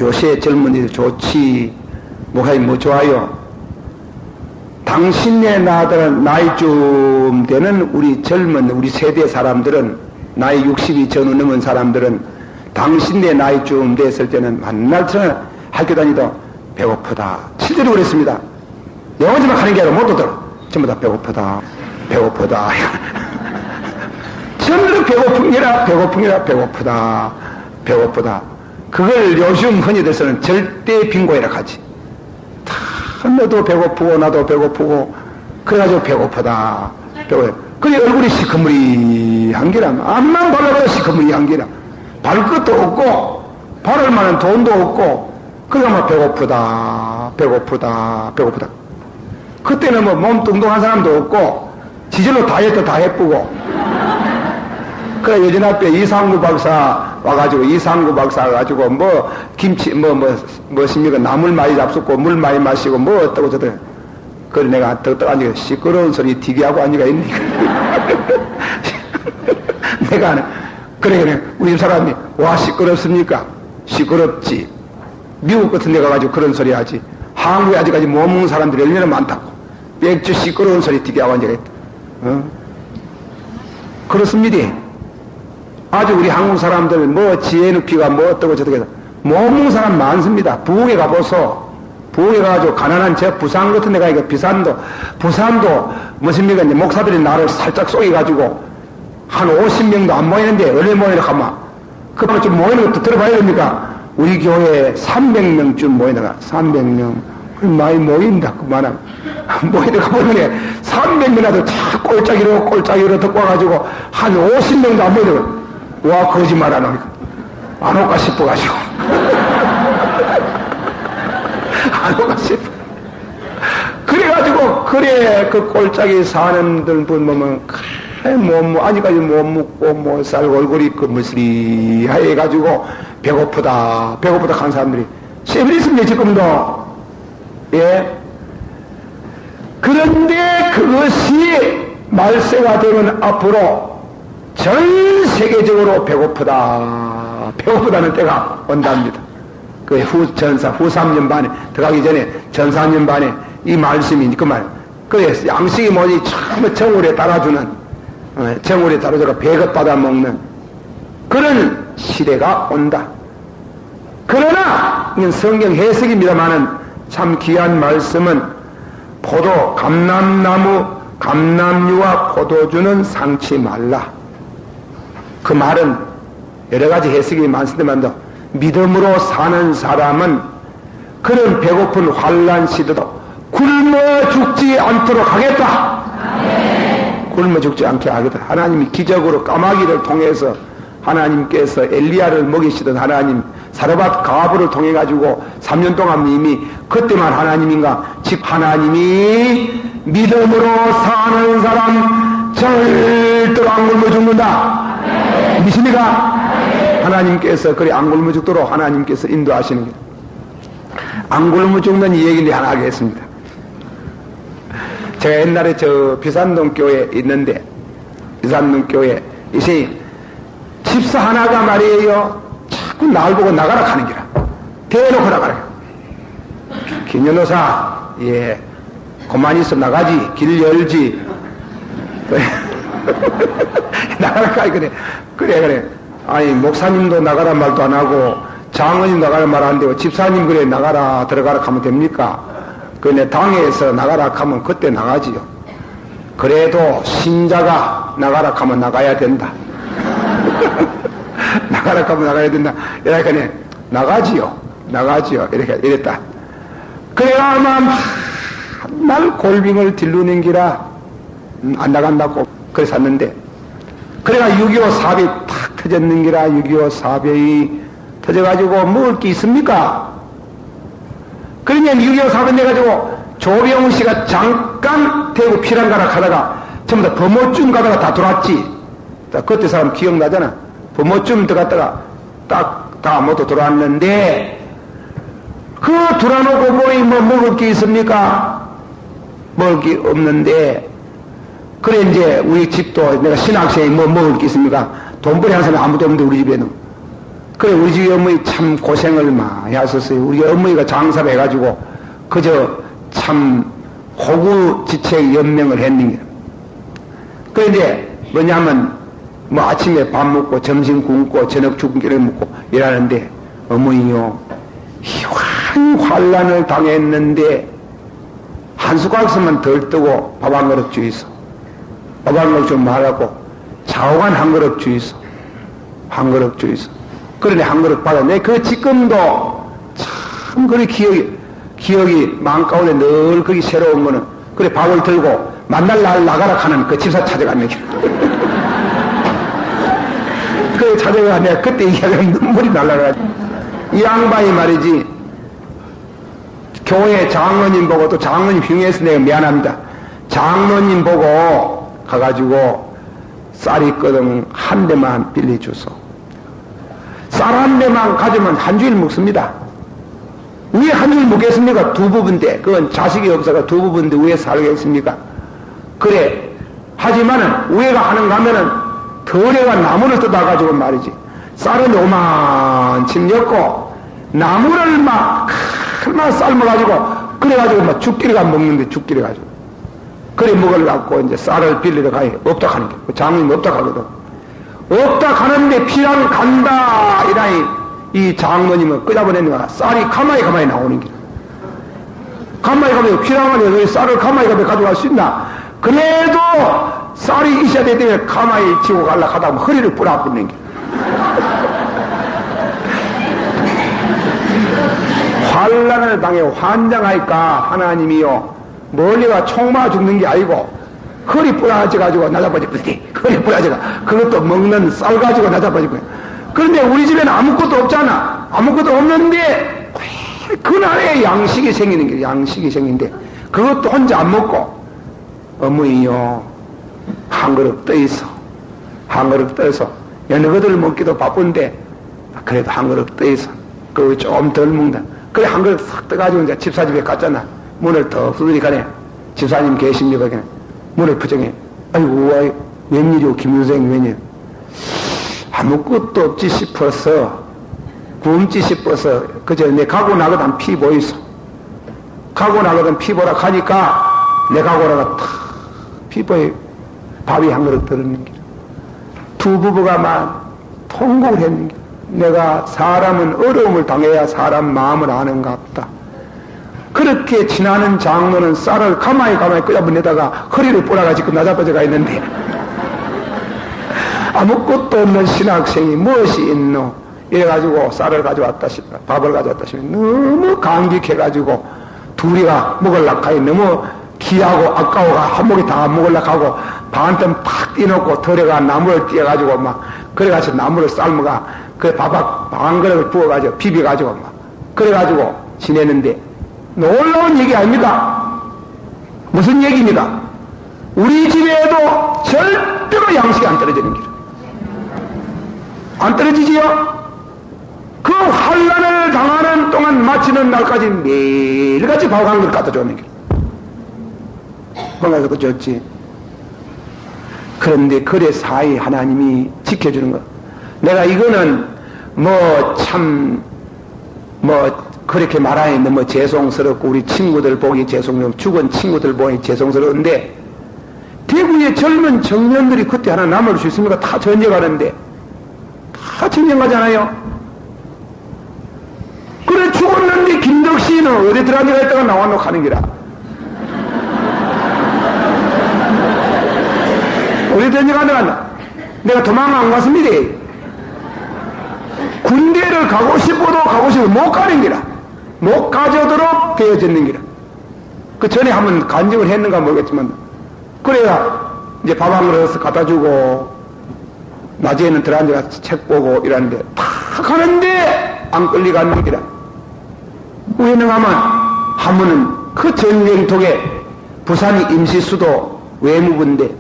요새 젊은이들 좋지, 뭐 좋아요. 당신네 나이쯤 되는 우리 젊은 우리 세대 사람들은, 나이 60이 전후 넘은 사람들은 당신네 나이쯤 됐을 때는 만날처럼 학교 다니도 배고프다. 실제로 그랬습니다. 영어지만 하는 게 아니라 못 오더라. 전부 다 배고프다. 전부 배고프다. 그걸 요즘 흔히들서는 절대 빈곤이라 하지. 다 너도 배고프고 나도 배고프고 그래가지고 배고프다. 그래 얼굴이 시커머리한 게라. 앞만 발라봐도 시커머리한 게라. 발끝도 없고 바를 만한 돈도 없고, 그러니까 배고프다. 그때는 뭐 몸 뚱뚱한 사람도 없고 지질로 다이어트 다 해쁘고. 그래 예전 앞에 이상구 박사 와가지고 뭐 김치 뭐십니까, 나물 많이 잡숫고 물 많이 마시고 뭐 어떠고 저떠고. 그래 내가 떡떡 앉아 시끄러운 소리 디기하고 앉아가 있니. 내가 그래 우리 집 사람이 와 시끄럽습니까? 시끄럽지. 미국 같은 데 가가지고 그런 소리 하지. 한국에 아직까지 못 먹는 사람들이 얼마나 많다고. 맥주 시끄러운 소리 듣게 하고 앉아있다. 그렇습니다. 아주 우리 한국 사람들 뭐 지혜 높이가 뭐 어떠고 저떠고 해서 못 먹는 사람 많습니다. 부엌에 가보소. 부엌에 가가지고 가난한 저 부산 같은 데 가니까 부산도 무엇입니까? 이제 목사들이 나를 살짝 쏘여가지고 한 50명도 안 모이는데 얼마 모이나 하면 그러면 좀 모이는 것도 들어봐야 됩니까? 우리 교회에 300명쯤 모이다가 300명 많이 모인다 그만하면 모이다가 보면 300명이라도 다 꼴짝이로 듣고 와가지고 한 50명도 안 모이다가 와 거짓말 안 하니까 안 올까 싶어가지고 안 올까 싶어. 그래가지고 그래 그 꼴짝이 사는 분 보면 아직까지 못 먹고 못 살고 얼굴이 그 무스리하게 해가지고 배고프다 한 사람들이 세분이 있습니다 지금도. 예. 그런데 그것이 말세가 되면 앞으로 전 세계적으로 배고프다는 때가 온답니다. 그 후 3년 반에 들어가기 전에 전 4년 반에 이 말씀이 그 말. 그래 양식이 뭐니 처음에 정월에 따라주는 정월에 따라줘가 배급받아 먹는 그런 시대가 온다. 그러나 이건 성경 해석입니다만은 참 귀한 말씀은 감남류와 포도주는 상치 말라. 그 말은 여러 가지 해석이 많습니다만도 믿음으로 사는 사람은 그런 배고픈 환난 시대도 굶어 죽지 않도록 하겠다. 굶어 죽지 않게 하겠다. 하나님이 기적으로 까마귀를 통해서 하나님께서 엘리야를 먹이시던 하나님 사르밧 가브를 통해 가지고 3년 동안 이미 그때만 하나님인가 즉 하나님이 믿음으로 사는 사람 절대로 안 굶어 죽는다. 믿습니까? 하나님께서 그래 안 굶어 죽도록 하나님께서 인도하시는 게 안 굶어 죽는 이 얘기를 하나 하겠습니다. 제가 옛날에 저 비산동 교회에 있는데 비산동 교회 이제 집사 하나가 말이에요 자꾸 날 보고 나가라 하는 기라 대놓고 나가라. 김연호사 예 그만 있어 나가지 길 열지 나가라 하니 그래 아니 목사님도 나가라 말도 안 하고 장로님 나가라 말 안 되고 집사님 그래 나가라 들어가라 하면 됩니까? 그네 당에서 나가라 하면 그때 나가지요. 그래도 신자가 나가라 하면 나가야 된다. 나가라 하면 나가야 된다. 이렇게 나가지요. 이렇게 이랬다. 그래야만 날 골빙을 딜르는 기라 안 나간다고 그래서 샀는데 그래가 6.25 사업이 탁 터졌는 기라 6.25 사업이 터져가지고 먹을 게 있습니까? 그러냐 6.25 사업이 내가지고 조병훈 씨가 잠깐 대구 피랑 가라 가다가 전부 다 범어쯤 가다가 다 돌아왔지. 그때 사람 기억나잖아. 범어쯤 들어갔다가 딱 다 모두 돌아왔는데 그 돌아놓고 보니 뭐 먹을 게 있습니까? 먹을 게 없는데 그래 이제 우리 집도 내가 신학생이 뭐 먹을 게 있습니까? 돈벌이 하는 사람이 아무도 없는데 우리 집에는 그래 우리 집 어머니 참 고생을 많이 하셨어요. 우리 어머니가 장사를 해가지고 그저 참 호구지책 연명을 했는 게 그래 이제 뭐냐면 뭐 아침에 밥 먹고 점심 굶고 저녁 죽기를 먹고 일하는데 어머니요 환란을 당했는데 한 숟가락씩만 덜 뜨고 밥 한 그릇 주이소. 밥 한 그릇 좀 말하고 자오간 한 그릇 주이소. 한 그릇 주이소. 그러니 한 그릇 받았네. 그 지금도 참 그리 기억이 마음 가운데 늘 그리 새로운 거는 그래 밥을 들고 만날 날 나가라 하는 그 집사 찾아가는 게 그 찾아가 내가 그때 이야기하면 눈물이 날라가지고 이 양반이 말이지 교회 장로님 보고 또 장로님 흉해서 내가 미안합니다. 장로님 보고 가가지고 쌀 있거든 한 대만 빌려줘서 쌀 한 대만 가지면 한 주일 먹습니다. 왜 한 주일 먹겠습니까? 두 부분인데 그건 자식이 없어가 두 부분인데 왜 살겠습니까? 그래 하지만은 우애가 하는가 하면은 덜에가 나무를 뜯어가지고 말이지 쌀은 요만침 엮고 나무를 막 얼마나 삶아가지고 그래가지고 막 죽기를 먹는데 죽기를 가지고 그래 먹으려고 이제 쌀을 빌리러 가요. 없다 하는 게 장모님 없다 하거든. 없다 하는데 피랑 간다 이라니 이 장모님은 끄잡아내니까 쌀이 가만히 나오는 길. 가만히 피랑하니 왜 쌀을 가만히 가져갈 수 있나? 그래도 쌀이 있어야 되더니 가만히 지고 가려고 하다 보면 허리를 뿌라붙는 길. 환란을 당해 환장하니까 하나님이요 멀리가 총 맞아 죽는 게 아니고 허리 부러져가지고 나자빠지고 허리 부러져가 그것도 먹는 쌀 가지고 나자빠지고. 그런데 우리 집에는 아무것도 없잖아. 아무것도 없는데 그날에 양식이 생기는 게 양식이 생긴데 그것도 혼자 안 먹고 어머니요 한 그릇 떠있어. 한 그릇 떠서 여느 것들 먹기도 바쁜데 그래도 한 그릇 떠있어. 그거 좀 덜 먹는다. 그래 한 그릇 싹 떠가지고 이제 집사 집에 갔잖아. 문을 더 두드리가네. 집사님 계십니까? 그냥 문을 부정해. 아이고 웬일이오 김유생 웬일. 아무것도 없지 싶어서 굶지 싶어서 그저 내 가고 나거든 피 보이소. 가고 나거든 피 보라 가니까 내 가고 나가 탁 피 보이 밥이 한 그릇 들었는 게 두 부부가 막 통곡을 했는 게 내가 사람은 어려움을 당해야 사람 마음을 아는가 보다. 그렇게 지나는 장로는 쌀을 가만히 끄잡아내다가 허리를 뿌라가지고 나자빠져가 있는데 아무것도 없는 신학생이 무엇이 있노? 이래가지고 쌀을 가져왔다 싶다. 밥을 가져왔다 싶다. 너무 감격해가지고 둘이가 먹으려고 하니 너무 귀하고 아까워가 한목이 다 먹으려고 하고 반쯤 팍 띄놓고 덜어가 나무를 띄어가지고 막 그래가지고 나무를 삶아가 그 밥밥 반 그릇을 부어가지고 비벼가지고 막 그래가지고 지내는데 놀라운 얘기 아닙니까? 무슨 얘기입니까? 우리 집에도 절대로 양식이 안 떨어지는 길. 안 떨어지지요? 그 환란을 당하는 동안 마치는 날까지 매일같이 밥 한 그릇 갖다 주는 길. 건강해서 줬지. 그런데 그래 사이 하나님이 지켜주는 거. 내가 이거는 그렇게 말하니 너무 죄송스럽고 우리 친구들 보기 죄송스럽고 죽은 친구들 보기 죄송스러운데 대구의 젊은 청년들이 그때 하나 남을 수 있습니까? 다 전쟁 가는데 다 전쟁 가잖아요. 그래 죽었는데 김덕신은 어디 들어앉아 있다가 나와놓고 하는 기라. 어디 전쟁 가다가 내가 도망 안 갔습니다. 군대를 가고 싶어도 못 가는 기라. 못 가져도록 되어졌는 기라. 그 전에 한번 간증을 했는가 모르겠지만 그래야 이제 밥 한 그릇 갖다 주고 낮에는 들어앉아서 책 보고 이러는데 탁 하는데 안 끌려가는 기라. 우연히 가면 한 번은 그 전쟁통에 부산이 임시수도 외무부인데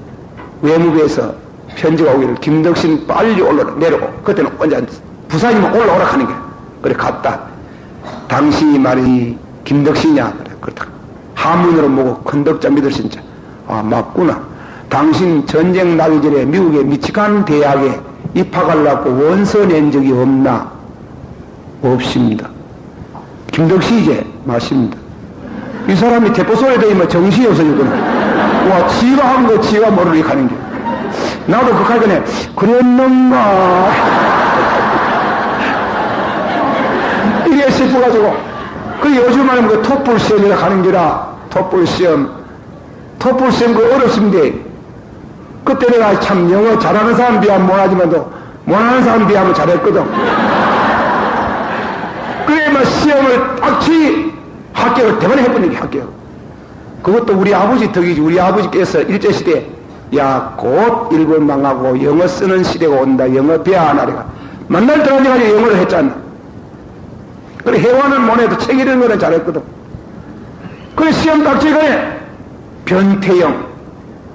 외무부에서 편지가 오기를 김덕신 빨리 내려오. 그때는 혼자 부산이면 올라오라 하는 게. 그래 갔다. 당신이 말이 김덕신이냐? 그래 그렇다. 한문으로 보고 큰덕자 믿으신 자. 아 맞구나. 당신 전쟁 나기 전에 미국의 미치간 대학에 입학하려고 원서 낸 적이 없나? 없습니다. 김덕신이제 맞습니다. 이 사람이 대포 소리에 대면 정신이 없어지거든. 와 지가 한 거 지가 모르게 가는 게. 나도 그 가기 전에 그랬는가 이래 싶어가지고 그 요즘 말하면 그 토플 시험이라 가는 게라 토플 시험 그 어렵습니다. 그때 내가 참 영어 잘하는 사람 비하면 못하지만도 못하는 사람 비하면 잘했거든. 그래 막 시험을 딱히 합격을 대번에 해보는 게 합격. 그것도 우리 아버지 덕이지. 우리 아버지께서 일제시대 야 곧 일본 망하고 영어 쓰는 시대가 온다. 영어 배워야 하나리가 만날 때까지 영어를 했잖아. 그래 회화는 못해도 책 읽는 거는 잘했거든. 그래 시험 딱 찍어내 변태영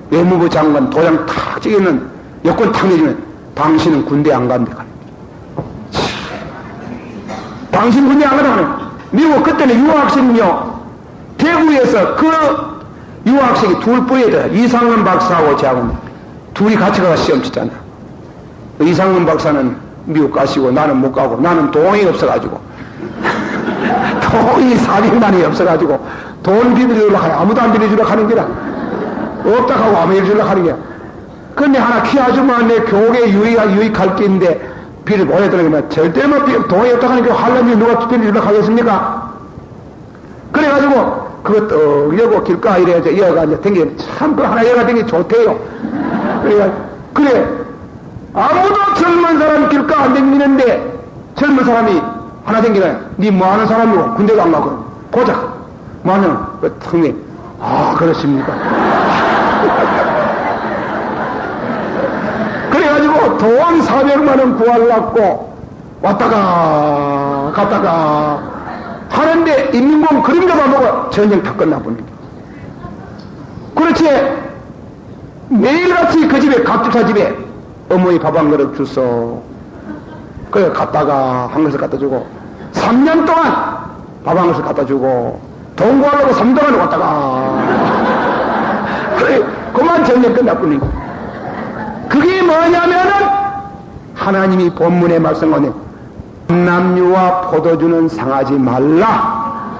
외무부 장관 도장 탁 찍으면 여권 탁 내주면 당신은 군대 안 간대. 당신 군대 안 가다. 미국 그때는 유학생이요. 대구에서 그 유학생이 둘 뿌리에다 이상문 박사하고 저하고 둘이 같이 가서 시험 치잖아. 이상문 박사는 미국 가시고 나는 못 가고 나는 돈이 없어가지고 돈이 400만이 없어가지고 돈 빌려주려고 하니 아무도 안 빌려주려고 하는 게라. 없다 하고 아무 일 주려고 하는 게야. 근데 하나 키아주면 내 교육에 유익할 게 있는데 비를 보내드리면 절대 뭐 돈이 없다 하니까 할라니 누가 빌려주려고 하겠습니까? 그래가지고 그거 여고 길가 이래 여가 이제 댕기 참 그 하나 여가 댕기 좋대요. 그래 아무도 젊은 사람 길가 안 댕기는데 젊은 사람이 하나 댕기네. 니 뭐 하는 사람이고 군대도 안 가고 보자. 뭐 하냐? 형님. 아 그렇습니까? 그래가지고 돈 400만원 구하려고 왔다가 갔다가 하는데 인민공은 그림자만 보고 전쟁 다 끝나버립니다. 그렇지 매일같이 그 집에 갑주사 집에 어머니 밥 한 그릇 줬어. 그래 갔다가 한 그릇을 갖다 주고 3년 동안 밥 한 그릇을 갖다 주고 돈 구하려고 3년 동안 왔다가 그래 그만 전쟁 끝나버립니다. 그게 뭐냐면은 하나님이 본문에 말씀하는 남유와 포도주는 상하지 말라.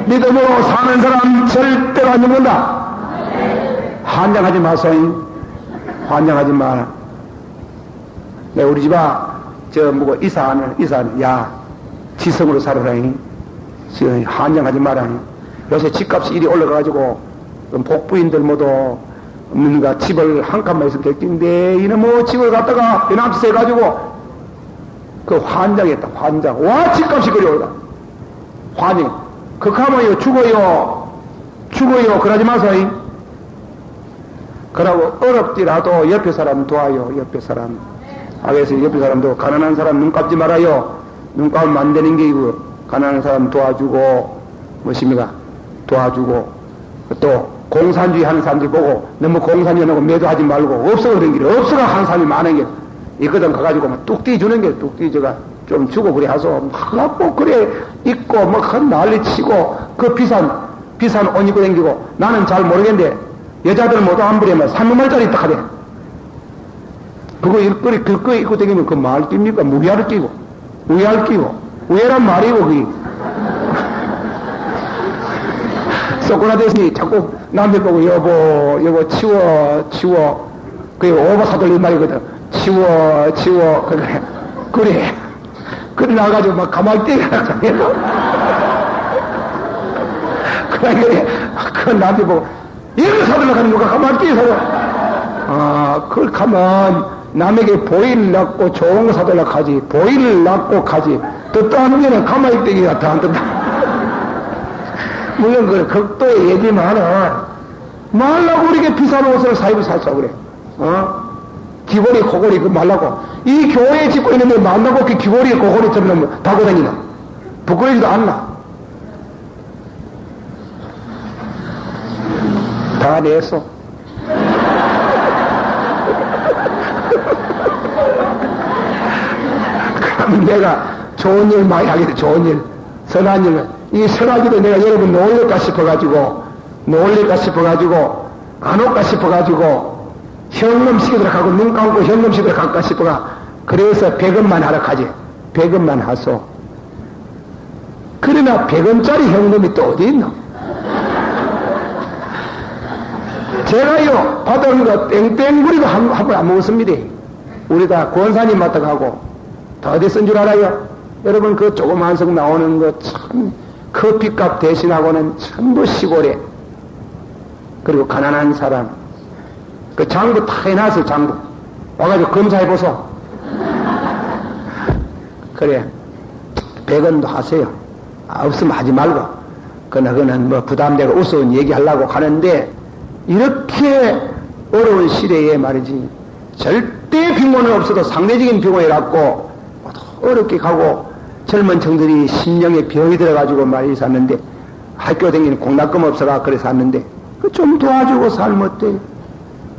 믿음으로 사는 사람 절대로 안 죽는다. 환장하지 마소잉. 환장하지 마라. 내 우리 집아 저 뭐고 이사하면 야 지성으로 살아라잉. 환장하지 마라잉. 요새 집값이 이리 올라가가지고 복부인들 모두 뭔가 집을 한 칸만 있으면 객긴데 이놈 뭐 집을 갖다가 연합세 해가지고 그 환장했다. 환장. 와 집값이 그리 올라. 환장. 극하면요 죽어요 그러지 마소잉. 그러고 어렵더라도 옆에 사람 도와요. 옆에 사람. 그래서 옆에 사람도 가난한 사람 눈 감지 말아요. 눈 감으면 안 되는 게 이거. 가난한 사람 도와주고 무엇입니까? 도와주고 또 공산주의 하는 사람들 보고 너무 공산주의 하고 매도하지 말고 없어가 그런 길이 없어가 하는 사람이 많은 게 이거든 가가지고 막 뚝띠 주는 게 뚝띠 저가 좀 주고 그래 하소 막 뭐 그래 입고 뭐 큰 난리 치고 그 비싼 옷 입고 다니고 나는 잘 모르겠는데 여자들 모두 안 부리면 3만원짜리 딱 하대. 그거 일거리 그거 입고 다니면 그 말 낍니까? 무야를 끼고 우야를 끼고 우야란 말이고 그게 소크라테스니 자꾸 남들 보고 여보 치워 그게 오버사돌린 말이거든. 치워 그래 나가지고 막 가만히 뛰어가잖아. 그래 그 남들 보고 이걸 사들러 가는 거가 가만히 뛰어서 그걸 가면 남에게 보일 낳고 좋은 거 사들러 가지 보일 낳고 가지 뜻도하는 게는 가만히 뛰기가 더 안 뜬다. 물론 그 극도의 얘기만은 말라고 우리에게 비싼 옷을 사입을 샀어 그래. 귀걸이 고걸이 그 말라고 이 교회에 짓고 있는데 말라고 그 귀걸이 고걸이처럼 다고 다니나 부끄러지도 않나. 다 냈어. 그럼 내가 좋은 일 많이 하게 돼. 좋은 일 선한 일 이 선하기도 내가 여러분 놀릴까 싶어가지고 안 올까 싶어가지고 현금 시키도록 하고 눈 감고 현금 시키도록 할까 싶어가 그래서 100원만 하러 가지. 100원만 하소. 그러나 100원짜리 현금이 또 어디 있노? 제가요 받은 거 땡땡구리도 한 번 안 먹었습니다. 우리 다 권사님 맡아 가고 다 어디 쓴 줄 알아요? 여러분 그 조그만 성 나오는 거 참 커피값 대신하고는 전부 시골에 그리고 가난한 사람 그 장부 다 해놨어. 장부 와가지고 검사해보소. 그래 100원도 하세요. 없으면 하지 말고 그거는 뭐 부담되고 우스운 얘기하려고 하는데 이렇게 어려운 시대에 말이지 절대 빈곤은 없어도 상대적인 빈곤이라고 어렵게 가고 젊은 청들이 심령에 병이 들어가지고 말이 샀는데 학교 다니는 공납금 없어가 그래 샀는데 그 좀 도와주고 살면 어때요?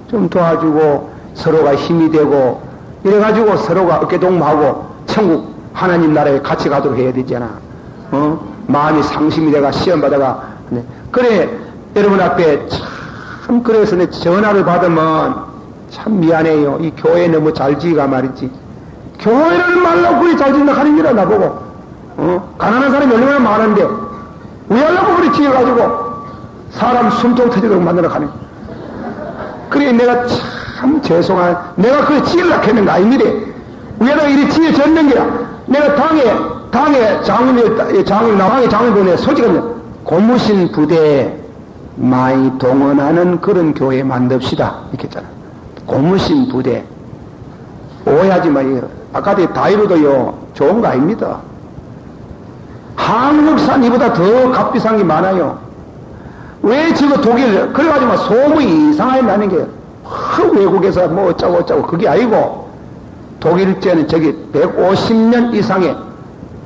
좀 도와주고 서로가 힘이 되고 이래가지고 서로가 어깨동무하고 천국 하나님 나라에 같이 가도록 해야 되잖아. 마음이 상심이 돼가 시험받아가 그래 여러분 앞에 참 그래서 내 전화를 받으면 참 미안해요. 이 교회 너무 잘 지가 말이지. 교회를 말라고 그리 잘 짓나 하는 거라 나보고 가난한 사람이 얼마나 많은데 왜 하려고 그리 지어가지고 사람 숨통 터지도록 만들어 가는 거야. 그래 내가 참 죄송한 내가 그걸 지으려고 했는 거 아닙니다. 위에다가 이리 지어졌는 게야. 내가 당에 장군에 솔직합니다. 고무신 부대에 많이 동원하는 그런 교회 만듭시다 이렇게 했잖아. 고무신 부대 오해하지 마요. 아까도 다이로도요 좋은 거 아닙니다. 한국산 이보다 더 값비싼 게 많아요. 왜 저거 독일 그래가지고 소문이 이상하게 나는 게 외국에서 뭐 어쩌고 그게 아니고 독일제는 저기 150년 이상의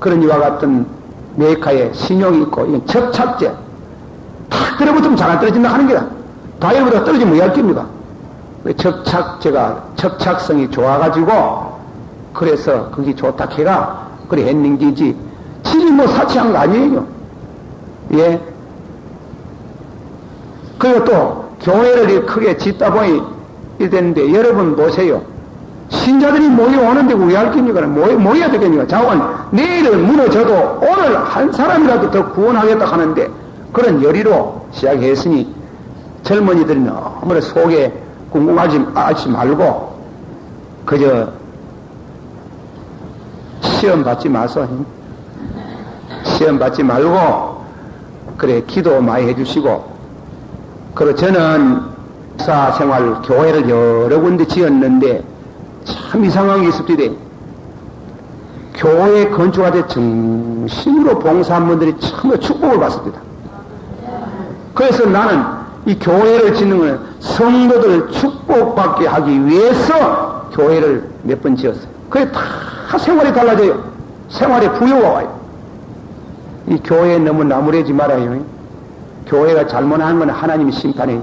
그런 이와 같은 메이커의 신용이 있고 이건 접착제 탁 들어붙으면 잘 안 떨어진다 하는 게야. 다이어보다 떨어지면 왜 할 겁니까? 접착제가 접착성이 좋아가지고 그래서 그게 좋다 해가 그래 했는 게지 질이 뭐 사치한 거 아니에요. 예. 그리고 또 교회를 크게 짓다 보니 이랬는데 여러분 보세요. 신자들이 모여오는데 왜 할 겁니까? 모여야 되겠니까? 자원 내일은 무너져도 오늘 한 사람이라도 더 구원하겠다 하는데 그런 열의로 시작했으니 젊은이들이 너무 속에 궁금하지 말고 그저 시험 받지 마소. 시험 받지 말고 그래 기도 많이 해주시고 그리고 저는 사생활 교회를 여러 군데 지었는데 참 이상한 게 있습니다. 교회 건축할 때 정신으로 봉사한 분들이 참 축복을 받습니다. 그래서 나는 이 교회를 짓는 건 성도들 축복받게 하기 위해서 교회를 몇 번 지었어요. 그게 다 생활이 달라져요. 생활에 부여가 와요. 이 교회에 너무 나무래지 말아요. 교회가 잘못한 건 하나님이 심판해요.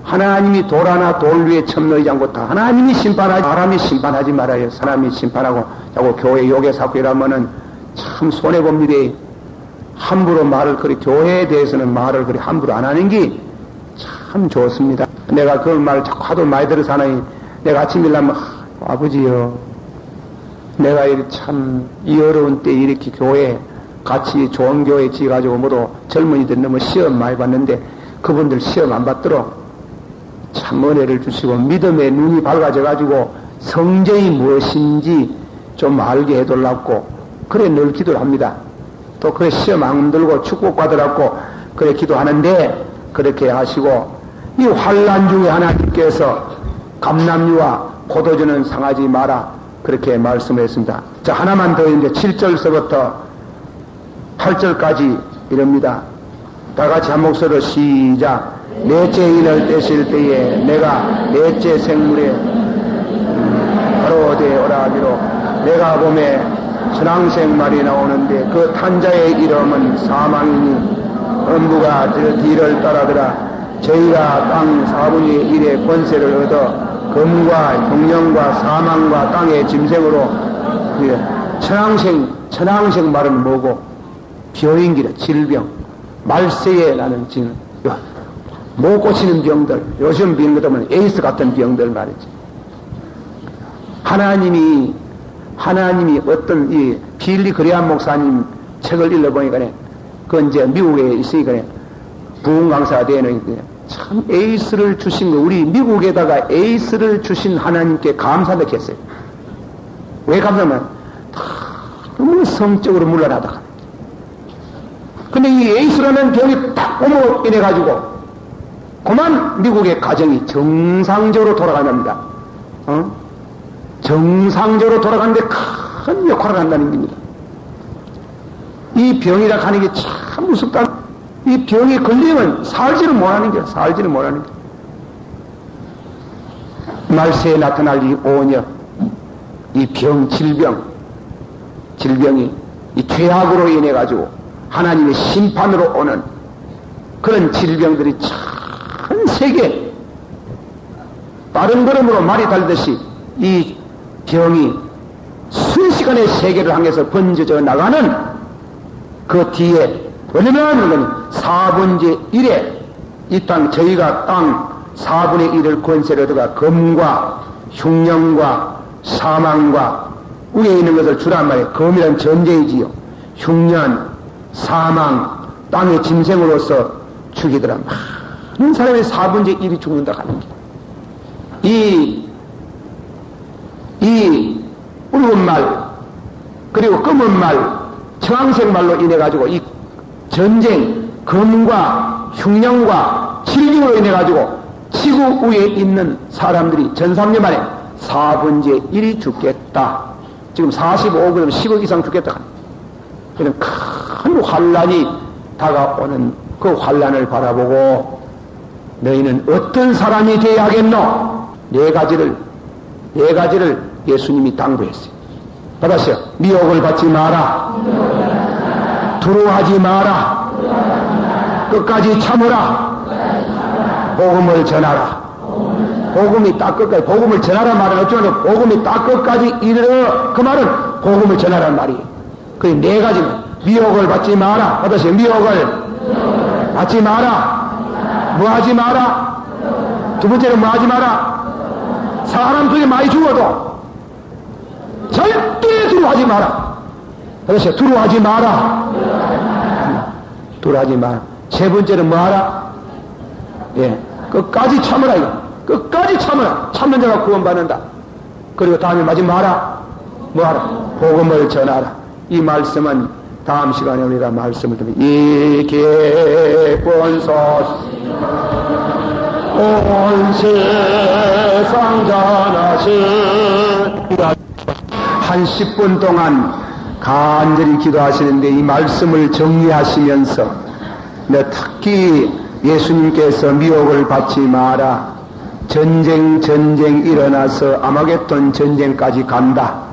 하나님이 돌 하나 돌 위에 첨 놓이지 않고 다 하나님이 심판하지 사람이 심판하지 말아요. 사람이 심판하고 자꾸 교회 욕에 사고 이러면은 참 손해봅니다. 함부로 말을 그리 교회에 대해서는 말을 그리 함부로 안 하는 게 참 좋습니다. 내가 그 말 자꾸 하도 많이 들어서 하나니 내가 아침 일어나면 아버지요 내가 참 이 어려운 때 이렇게 교회 같이 좋은 교회 지어가지고 모두 젊은이들 너무 시험 많이 봤는데 그분들 시험 안 받도록 참 은혜를 주시고 믿음의 눈이 밝아져가지고 성경이 무엇인지 좀 알게 해달라고 그래 늘 기도를 합니다. 또 그래 시험 안 들고 축복받으라고 그래 기도하는데 그렇게 하시고 이 환난 중에 하나님께서 감람류와 포도주는 상하지 마라 그렇게 말씀했습니다. 자 하나만 더 이제 7절서부터 8절까지 이럽니다. 다 같이 한 목소리로 시작. 넷째 인을 떼실 때에 내가 넷째 생물에 바로 되어라기로 내가 봄에 천왕생 말이 나오는데 그 탄자의 이름은 사망이니 음부가 뒤를 따라더라. 저희가 땅 4분의 1의 권세를 얻어 금과 흉령과 사망과 땅의 짐승으로 천왕생 말은 뭐고 병인기라 질병 말세에 나는 지금 못 고치는 병들 요즘 병 같으면 에이스 같은 병들 말이지. 하나님이 어떤 이 빌리 그레암 목사님 책을 읽어보니까 그건 이제 미국에 있으니까 부흥 강사가 되는 참 에이스를 주신 거 우리 미국에다가 에이스를 주신 하나님께 감사를 했어요. 왜 감사하면 너무 성적으로 물러나다가 근데 이 에이스라는 병이 딱 오므로 인해가지고 그만 미국의 가정이 정상적으로 돌아가납니다. 정상적으로 돌아가는데 큰 역할을 한다는 겁니다. 이 병이라 하는 게 참 무섭다. 이 병이 걸리면 살지를 못하는 거야. 살지를 못하는 거야. 말세에 나타날 이 오녀, 이 병, 질병이 이 죄악으로 인해 가지고 하나님의 심판으로 오는 그런 질병들이 전 세계 빠른 걸음으로 말이 달듯이 이 병이 순식간에 세계를 향해서 번져져 나가는 그 뒤에 얼마나 건 4분의 1에 이 땅 저희가 땅 4분의 1을 권세를 얻어가 검과 흉령과 사망과 위에 있는 것을 주란 말이에요. 검이란 전쟁이지요. 흉년, 사망, 땅의 짐승으로서 죽이더라. 많은 사람의 4분의 1이 죽는다 하는 게. 이 붉은 말, 그리고 검은 말, 청황색 말로 인해가지고 이 전쟁, 검과 흉년과 질병으로 인해가지고 지구 위에 있는 사람들이 전삼년 만에 4분의 1이 죽겠다. 지금 45억이면 10억 이상 죽겠다. 그런 큰 환란이 다가오는 그 환란을 바라보고 너희는 어떤 사람이 되어야겠노? 네 가지를 예수님이 당부했어요. 받았어요. 미혹을 받지 마라. 두려워하지 마라. 끝까지 참으라. 복음을 전하라. 복음이 딱 끝까지, 복음을 전하라 말은 어쩌면 복음이 딱 끝까지 이르러 그 말은 복음을 전하라는 말이에요. 그 네 가지. 미혹을 받지 마라. 받았어요. 미혹을 받지 마라. 뭐 하지 마라? 두 번째는 뭐 하지 마라? 사람 중에 많이 죽어도 절대 두려워하지 마라. 받았어요. 두려워하지 마라. 두려워하지 마라. 세 번째는 뭐 하라? 예. 끝까지 참으라, 이거. 끝까지 참으라. 참는 자가 구원받는다. 그리고 다음에 마지 마라. 뭐 하라? 복음을 전하라. 이 말씀은 다음 시간에 우리가 말씀을 드리면 이 기쁜 소식 온 세상 전하신 한 10분 동안 간절히 기도하시는데 이 말씀을 정리하시면서 특히 예수님께서 미혹을 받지 마라. 전쟁 일어나서 아마겟돈 전쟁까지 간다.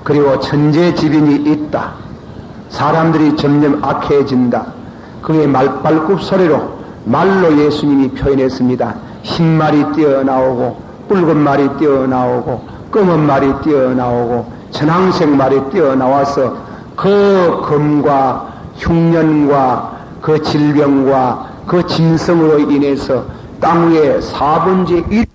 그리고 천재지변이 있다. 사람들이 점점 악해진다. 그의 말발굽 소리로 말로 예수님이 표현했습니다. 흰 말이 뛰어나오고 붉은 말이 뛰어나오고 검은 말이 뛰어나오고 천황색 말이 뛰어나와서 그 검과 흉년과 그 질병과 그 짐승으로 인해서 땅 위에 4분의 1